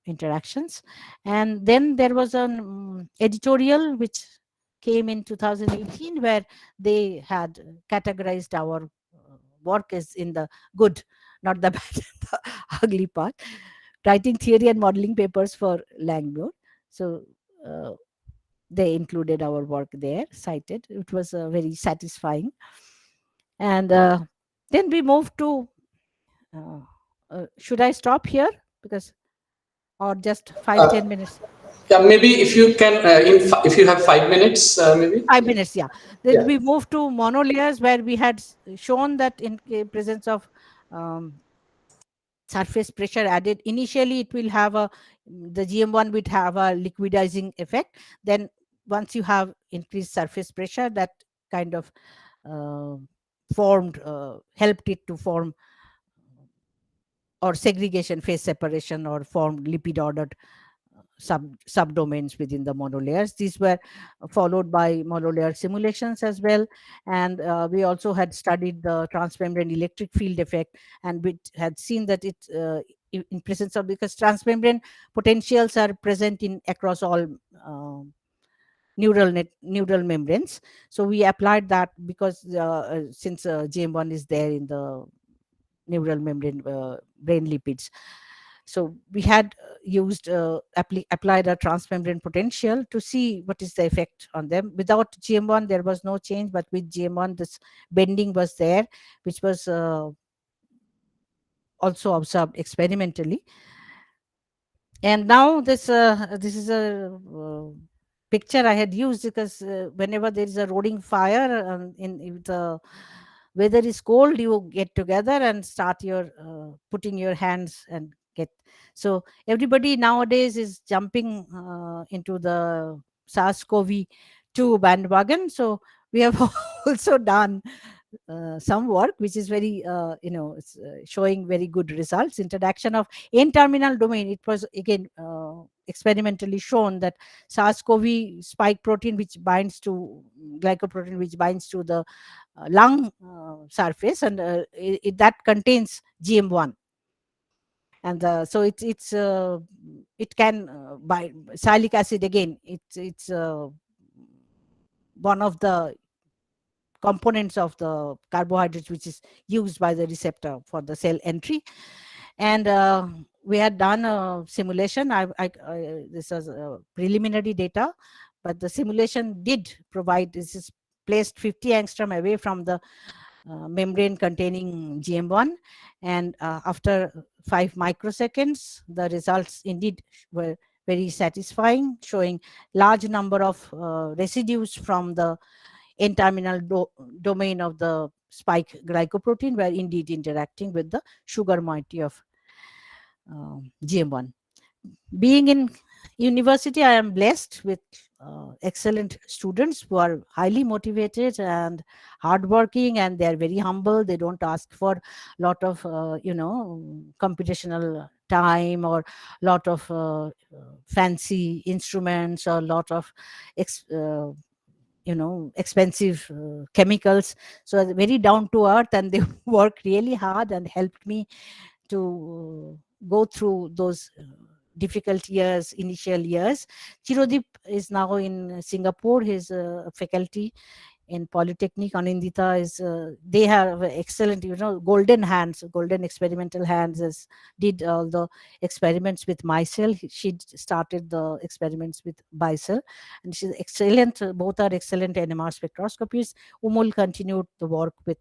[SPEAKER 2] interactions. And then there was an editorial which came in 2018 where they had categorized our work as in the good, not the bad, the ugly part, writing theory and modeling papers for Langmuir. So they included our work there, cited. It was very satisfying. And then we moved to uh, should I stop here? Because, or just five,
[SPEAKER 1] Uh,
[SPEAKER 2] 10 minutes?
[SPEAKER 1] yeah, maybe if you can, if you have 5 minutes, maybe.
[SPEAKER 2] 5 minutes, yeah. Then
[SPEAKER 1] Yeah.
[SPEAKER 2] we moved to monolayers where we had shown that in presence of um, surface pressure added, initially it will have the GM1 would have a liquidizing effect. Then once you have increased surface pressure, that kind of uh, helped it to form or segregation, phase separation, or formed lipid ordered subdomains within the monolayers. These were followed by monolayer simulations as well. And we also had studied the transmembrane electric field effect, and we had seen that in presence of, because transmembrane potentials are present in across all neural membranes. So we applied that because since GM1 is there in the neural membrane brain lipids. So we had applied a transmembrane potential to see what is the effect on them. Without GM1, there was no change, but with GM1, this bending was there, which was also observed experimentally. And now this is a picture I had used because whenever there is a roaring fire if the weather is cold, you get together and start your putting your hands and get. So everybody nowadays is jumping into the SARS-CoV-2 bandwagon. So we have also done some work which is very it's, showing very good results. Interaction of N-terminal domain, it was again experimentally shown that SARS-CoV spike protein which binds to glycoprotein which binds to the lung surface, and that contains GM1. And so it can bind salic acid again. It's one of the components of the carbohydrates which is used by the receptor for the cell entry. And we had done a simulation. This was preliminary data, but the simulation did provide, this is placed 50 angstrom away from the membrane containing GM1, and after 5 microseconds the results indeed were very satisfying, showing large number of residues from the N-terminal domain of the spike glycoprotein were indeed interacting with the sugar moiety of GM1. Being in university, I am blessed with excellent students who are highly motivated and hardworking, and they are very humble. They don't ask for a lot of computational time or lot of fancy instruments or lot of expensive chemicals. So they're very down to earth, and they work really hard and helped me to go through those difficult years, initial years. Chirodip is now in Singapore. He's a faculty in Polytechnic. Anindita is, they have excellent, golden hands, golden experimental hands, as did all the experiments with Micelle. She started the experiments with Micelle, and she's excellent. Both are excellent NMR spectroscopists. Umul continued the work with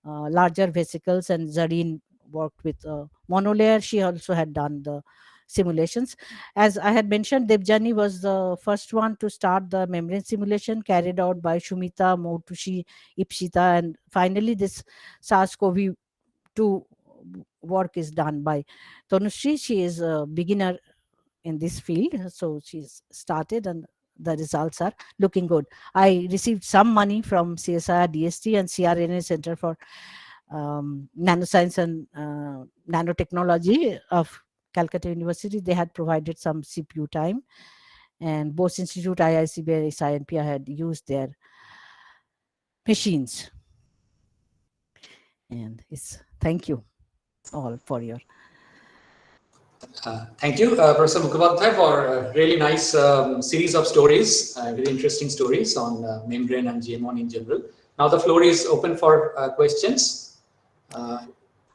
[SPEAKER 2] larger vesicles, and Zareen worked with monolayer. She also had done the simulations. As I had mentioned, Debjani was the first one to start the membrane simulation, carried out by Shumita, Motushi, Ipshita, and finally this SARS-CoV-2 work is done by Tanushree. She is a beginner in this field, so she's started, and the results are looking good. I received some money from CSIR DST and CRNA Center for Nanoscience and Nanotechnology of Calcutta University. They had provided some CPU time, and Bose Institute, IICB, SINP had used their machines. And thank you all for your.
[SPEAKER 1] Thank you, Professor Mukhopadhyay, for a really nice series of stories, very interesting stories on membrane and GM1 in general. Now the floor is open for questions.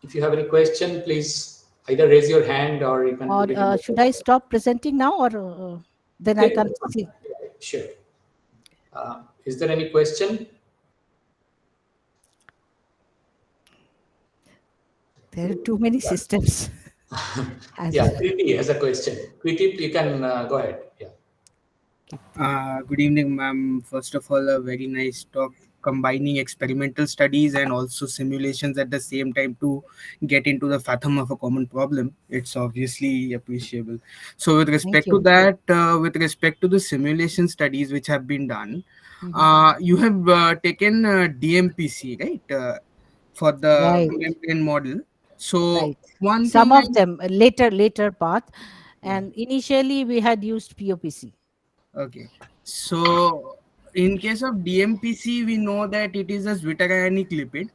[SPEAKER 1] If you have any question, please either raise your hand or you can
[SPEAKER 2] Or
[SPEAKER 1] put it in the
[SPEAKER 2] should I stop presenting now, or then I can see?
[SPEAKER 1] Sure. Is there any question?
[SPEAKER 2] There are too many systems.
[SPEAKER 1] Yeah, Kriti has a question. Kriti, you can go ahead. Yeah.
[SPEAKER 3] Good evening, ma'am. First of all, a very nice talk combining experimental studies and also simulations at the same time to get into the fathom of a common problem. It's obviously appreciable. So, with respect to that, with respect to the simulation studies which have been done, you have taken DMPC, right, for the membrane model. So,
[SPEAKER 2] right.
[SPEAKER 3] one
[SPEAKER 2] Some
[SPEAKER 3] thing
[SPEAKER 2] of them later path, and initially we had used POPC.
[SPEAKER 3] Okay. So, in case of DMPC, we know that it is a zwitterionic lipid.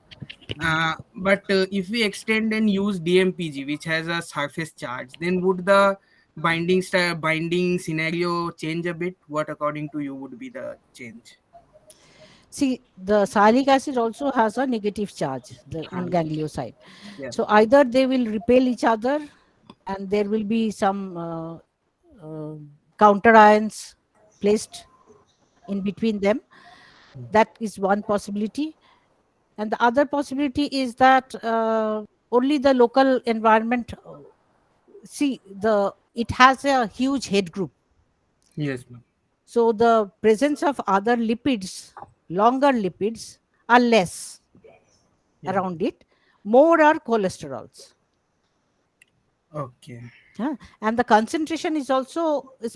[SPEAKER 3] But if we extend and use DMPG, which has a surface charge, then would the binding scenario change a bit? What, according to you, would be the change?
[SPEAKER 2] See, the salic acid also has a negative charge on ganglioside.
[SPEAKER 3] Yeah.
[SPEAKER 2] So either they will repel each other, and there will be some counter ions placed in between them. That is one possibility. And the other possibility is that only the local environment, it has a huge head group.
[SPEAKER 3] Yes, ma'am.
[SPEAKER 2] So the presence of other lipids, longer lipids, are less around it. More are cholesterols.
[SPEAKER 3] Okay.
[SPEAKER 2] And the concentration is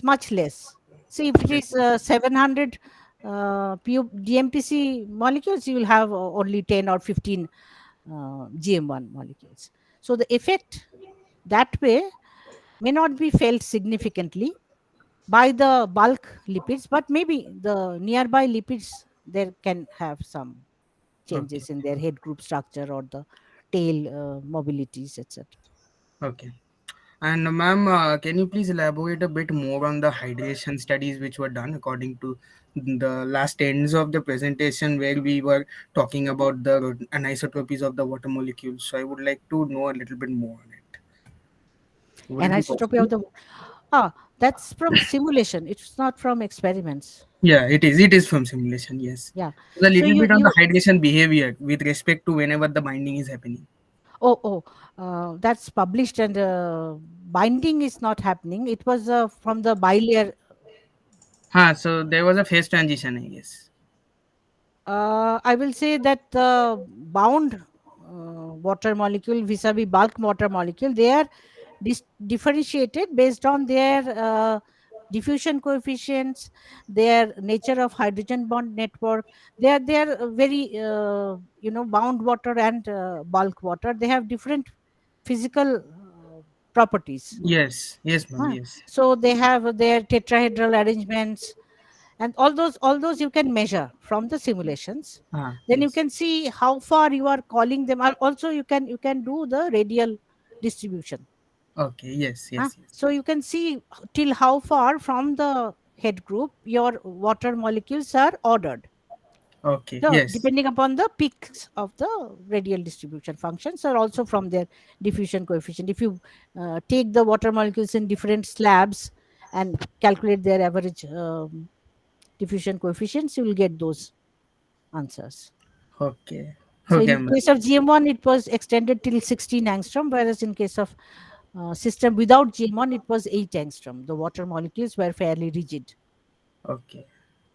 [SPEAKER 2] much less. See, if it is 700 DMPC molecules, you will have only 10 or 15 GM1 molecules. So the effect that way may not be felt significantly by the bulk lipids, but maybe the nearby lipids there can have some
[SPEAKER 3] Okay.
[SPEAKER 2] changes in their head group structure or the tail mobilities, etc.
[SPEAKER 3] Okay. And ma'am, can you please elaborate a bit more on the hydration studies which were done according to the last ends of the presentation where we were talking about the anisotropies of the water molecules? So I would like to know a little bit more on it. Would it be
[SPEAKER 2] Anisotropy
[SPEAKER 3] possible?
[SPEAKER 2] of the that's from simulation. It's not from experiments.
[SPEAKER 3] Yeah, it is. It is from simulation. Yes.
[SPEAKER 2] Yeah.
[SPEAKER 3] A
[SPEAKER 2] So
[SPEAKER 3] little
[SPEAKER 2] you
[SPEAKER 3] bit on the
[SPEAKER 2] you
[SPEAKER 3] hydration behavior with respect to whenever the binding is happening.
[SPEAKER 2] that's published, and binding is not happening. It was from the bilayer.
[SPEAKER 3] So there was a phase transition, I guess.
[SPEAKER 2] I will say that the bound water molecule vis-a-vis bulk water molecule, they are differentiated based on their diffusion coefficients, their nature of hydrogen bond network. They are very bound water and bulk water. They have different physical properties.
[SPEAKER 3] Yes. Yes, ma'am. Yes.
[SPEAKER 2] So they have their tetrahedral arrangements, and all those you can measure from the simulations. Then you
[SPEAKER 3] Yes.
[SPEAKER 2] can see how far you are calling them. Also you can do the radial distribution.
[SPEAKER 3] Okay. Yes. Yes. Yes.
[SPEAKER 2] So you can see till how far from the head group your water molecules are ordered.
[SPEAKER 3] Okay.
[SPEAKER 2] So
[SPEAKER 3] Yes.
[SPEAKER 2] depending upon the peaks of the radial distribution functions, are also from their diffusion coefficient. If you take the water molecules in different slabs and calculate their average diffusion coefficients, you will get those answers.
[SPEAKER 3] Okay.
[SPEAKER 2] So
[SPEAKER 3] Okay,
[SPEAKER 2] in
[SPEAKER 3] ma'am.
[SPEAKER 2] case of GM1, it was extended till 16 angstrom, whereas in case of system without GM1, it was 8 angstrom. The water molecules were fairly rigid.
[SPEAKER 3] Okay.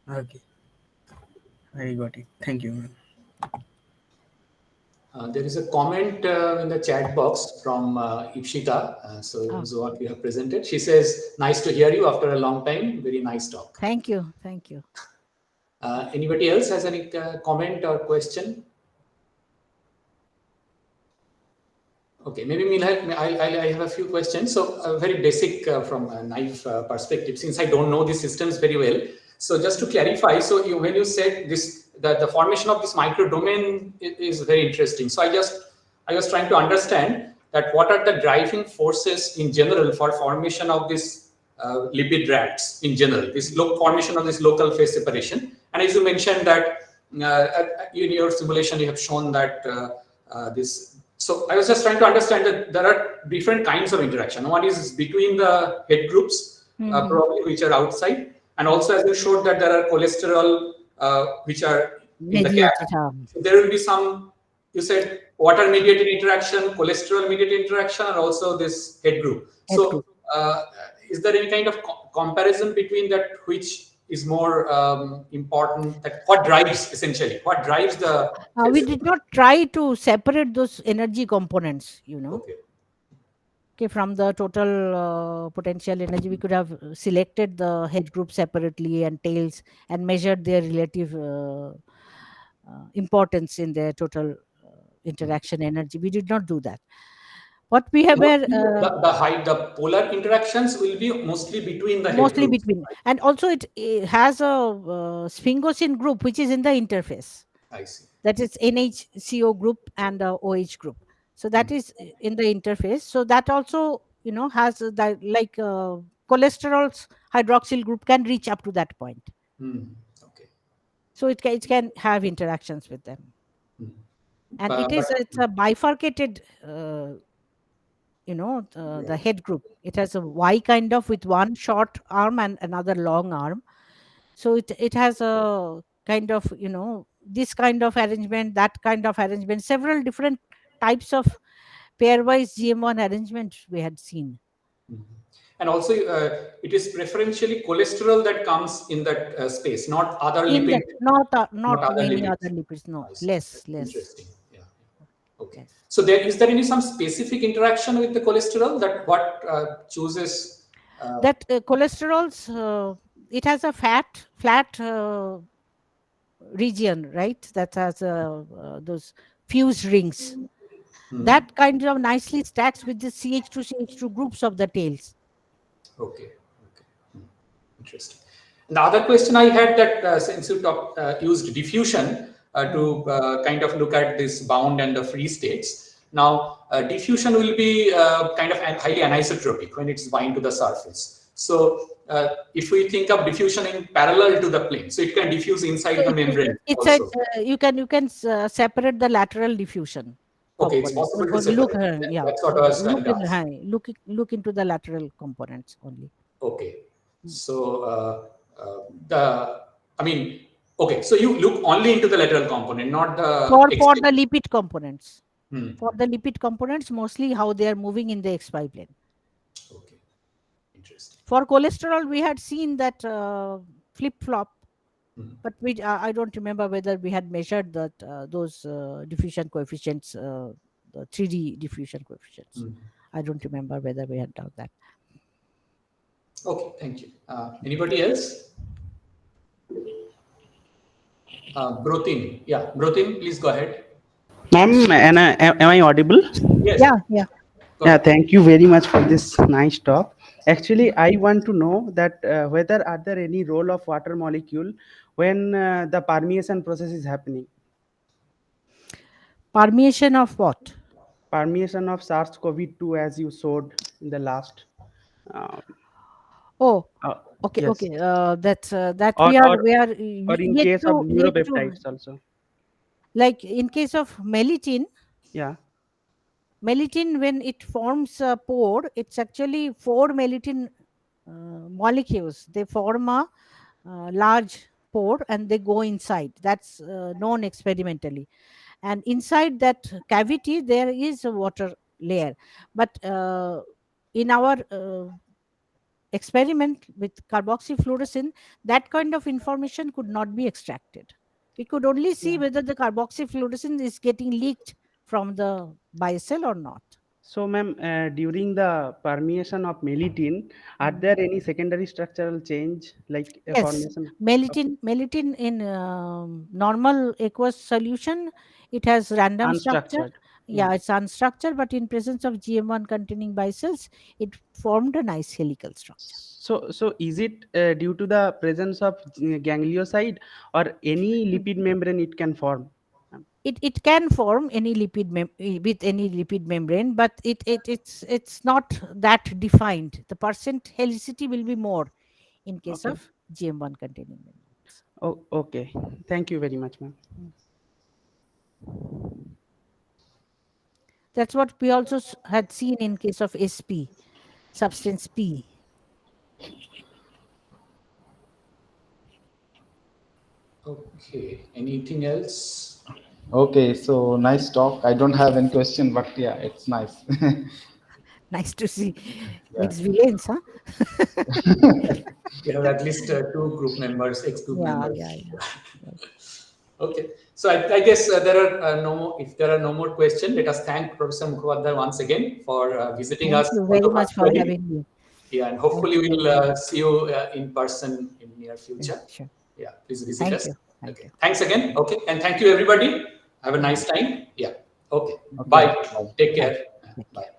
[SPEAKER 3] Okay. I got it. Thank you, ma'am.
[SPEAKER 1] There is a comment in the chat box from Ipshita. So,
[SPEAKER 2] Ah,
[SPEAKER 1] so what we have presented. She says, "Nice to hear you after a long time. Very nice talk."
[SPEAKER 2] thank you. Thank you.
[SPEAKER 1] Anybody else has any comment or question? Okay, maybe I have a few questions. So, very basic from a naive perspective, since I don't know the systems very well. So, just to clarify, so when you said this, the formation of this microdomain is very interesting. So, I was trying to understand that what are the driving forces in general for formation of this lipid rafts in general, this formation of this local phase separation. And as you mentioned that in your simulation, you have shown that this. So I was just trying to understand that there are different kinds of interaction. One is between the head groups,
[SPEAKER 2] Mhm.
[SPEAKER 1] probably which are outside, and also as you showed that there are cholesterol which are in the cap.
[SPEAKER 2] Mediated harm.
[SPEAKER 1] So there will be some. You said water-mediated interaction, cholesterol-mediated interaction, and also this head group.
[SPEAKER 2] Head
[SPEAKER 1] So
[SPEAKER 2] group.
[SPEAKER 1] is there any kind of comparison between that which is more important? That what drives essentially? What drives the
[SPEAKER 2] We did not try to separate those energy components.
[SPEAKER 1] Okay.
[SPEAKER 2] Okay, from the total potential energy, we could have selected the head group separately and tails and measured their relative importance in their total interaction energy. We did not do that. What we have were
[SPEAKER 1] The polar interactions will be mostly between the head
[SPEAKER 2] mostly
[SPEAKER 1] groups.
[SPEAKER 2] between, and also it has a sphingosine group which is in the interface.
[SPEAKER 1] I see.
[SPEAKER 2] That is NHCO group and OH group. So that is in the interface. So that also has that, like cholesterol's hydroxyl group can reach up to that point.
[SPEAKER 1] Okay.
[SPEAKER 2] So it can have interactions with them,
[SPEAKER 1] Hmm.
[SPEAKER 2] and
[SPEAKER 1] But
[SPEAKER 2] it's a bifurcated the head group. It has a Y kind of with one short arm and another long arm. So it has a kind of this kind of arrangement, that kind of arrangement, several different types of pairwise GM1 arrangement we had seen.
[SPEAKER 1] Mhm. And also, it is preferentially cholesterol that comes in that space, not other
[SPEAKER 2] In
[SPEAKER 1] lipid,
[SPEAKER 2] that, not
[SPEAKER 1] not other
[SPEAKER 2] many
[SPEAKER 1] lipids.
[SPEAKER 2] other lipids. No,
[SPEAKER 1] I see.
[SPEAKER 2] less.
[SPEAKER 1] Interesting. Yeah. Okay.
[SPEAKER 2] Less.
[SPEAKER 1] So is there any some specific interaction with the cholesterol that what chooses?
[SPEAKER 2] That cholesterols, it has a flat region, right? That has those fused rings. That kind of nicely stacks with the CH2 groups of the tails.
[SPEAKER 1] Okay. Okay. Interesting. And the other question I had that since you used diffusion to kind of look at this bound and the free states. Now, diffusion will be kind of highly anisotropic when it's bind to the surface. So, if we think of diffusion in parallel to the plane, so it can diffuse inside the membrane
[SPEAKER 2] It's
[SPEAKER 1] also.
[SPEAKER 2] you can separate the lateral diffusion
[SPEAKER 1] Okay, it's
[SPEAKER 2] components.
[SPEAKER 1] possible to
[SPEAKER 2] Or look,
[SPEAKER 1] separate.
[SPEAKER 2] yeah,
[SPEAKER 1] That's what I was trying
[SPEAKER 2] look
[SPEAKER 1] to
[SPEAKER 2] in,
[SPEAKER 1] ask.
[SPEAKER 2] look into the lateral components only.
[SPEAKER 1] Okay. So I mean, okay. So you look only into the lateral component, not the
[SPEAKER 2] For
[SPEAKER 1] extent.
[SPEAKER 2] the lipid components.
[SPEAKER 1] Hmm.
[SPEAKER 2] For the lipid components, mostly how they are moving in the XY plane.
[SPEAKER 1] Okay. Interesting.
[SPEAKER 2] For cholesterol, we had seen that flip-flop,
[SPEAKER 1] Hmm.
[SPEAKER 2] but I don't remember whether we had measured that those diffusion coefficients, the 3D diffusion coefficients.
[SPEAKER 1] Hmm.
[SPEAKER 2] I don't remember whether we had done that.
[SPEAKER 1] Okay. Thank you. Anybody else? Brotin. Yeah. Brotin, please go ahead.
[SPEAKER 3] Ma'am, am I audible?
[SPEAKER 1] Yes.
[SPEAKER 2] Yeah, yeah.
[SPEAKER 1] Go
[SPEAKER 3] Yeah,
[SPEAKER 1] ahead.
[SPEAKER 3] thank you very much for this nice talk. Actually, I want to know that whether are there any role of water molecule when the permeation process is happening?
[SPEAKER 2] Permeation of what?
[SPEAKER 3] Permeation of SARS-CoV-2 as you showed in the last. Uh,
[SPEAKER 2] Oh,
[SPEAKER 3] uh,
[SPEAKER 2] okay,
[SPEAKER 3] yes,
[SPEAKER 2] okay. That
[SPEAKER 3] or
[SPEAKER 2] we are
[SPEAKER 3] in
[SPEAKER 2] yet
[SPEAKER 3] case of
[SPEAKER 2] to
[SPEAKER 3] neuropeptides also.
[SPEAKER 2] like in case of melittin.
[SPEAKER 3] Yeah.
[SPEAKER 2] Melittin, when it forms a pore, it's actually 4 melittin molecules. They form a large pore and they go inside. That's known experimentally. And inside that cavity, there is a water layer. But in our experiment with carboxyfluorescin, that kind of information could not be extracted. We could only see
[SPEAKER 3] Yeah.
[SPEAKER 2] whether the carboxyfluorescin is getting leaked from the biocell or not.
[SPEAKER 3] So, ma'am, during the permeation of melittin, are
[SPEAKER 2] Mm.
[SPEAKER 3] there any secondary structural change like a
[SPEAKER 2] Yes,
[SPEAKER 3] formation of
[SPEAKER 2] melittin in normal aqueous solution, it has random structure.
[SPEAKER 3] unstructured? Yeah.
[SPEAKER 2] Yeah, it's unstructured, but in presence of GM1 containing bicells, it formed a nice helical structure.
[SPEAKER 3] So is it due to the presence of ganglioside or any lipid membrane it can form?
[SPEAKER 2] It can form any with any lipid membrane, but it's not that defined. The percent helicity will be more in case
[SPEAKER 3] Okay.
[SPEAKER 2] of GM1 containing membranes.
[SPEAKER 3] Oh, okay. Thank you very much, ma'am.
[SPEAKER 2] That's what we also had seen in case of SP, substance P.
[SPEAKER 1] Okay. Anything else?
[SPEAKER 4] Okay, so nice talk. I don't have any question, but yeah, it's nice.
[SPEAKER 2] Nice to see.
[SPEAKER 4] Yeah.
[SPEAKER 2] Mixed villains, huh?
[SPEAKER 1] We have at least two group members, ex-group
[SPEAKER 2] Yeah,
[SPEAKER 1] members.
[SPEAKER 2] yeah, yeah. Right.
[SPEAKER 1] Okay. So I guess there are no more. If there are no more questions, let us thank Professor Mukhopadhyay once again for visiting
[SPEAKER 2] Thank
[SPEAKER 1] us,
[SPEAKER 2] you very
[SPEAKER 1] although
[SPEAKER 2] much for
[SPEAKER 1] virtually.
[SPEAKER 2] having me.
[SPEAKER 1] Yeah, and
[SPEAKER 2] Thank
[SPEAKER 1] hopefully
[SPEAKER 2] you very
[SPEAKER 1] we'll
[SPEAKER 2] much.
[SPEAKER 1] see you in person in near
[SPEAKER 2] Yeah,
[SPEAKER 1] future.
[SPEAKER 2] sure.
[SPEAKER 1] Yeah, please visit
[SPEAKER 2] Thank
[SPEAKER 1] us.
[SPEAKER 2] you. Thank
[SPEAKER 1] Okay.
[SPEAKER 2] you.
[SPEAKER 1] Thanks again. Okay, and thank you everybody. Have a nice time. Yeah. Okay.
[SPEAKER 4] Okay.
[SPEAKER 1] Bye.
[SPEAKER 4] Bye.
[SPEAKER 1] Take
[SPEAKER 2] Bye.
[SPEAKER 1] care.
[SPEAKER 2] Take care.
[SPEAKER 1] Bye.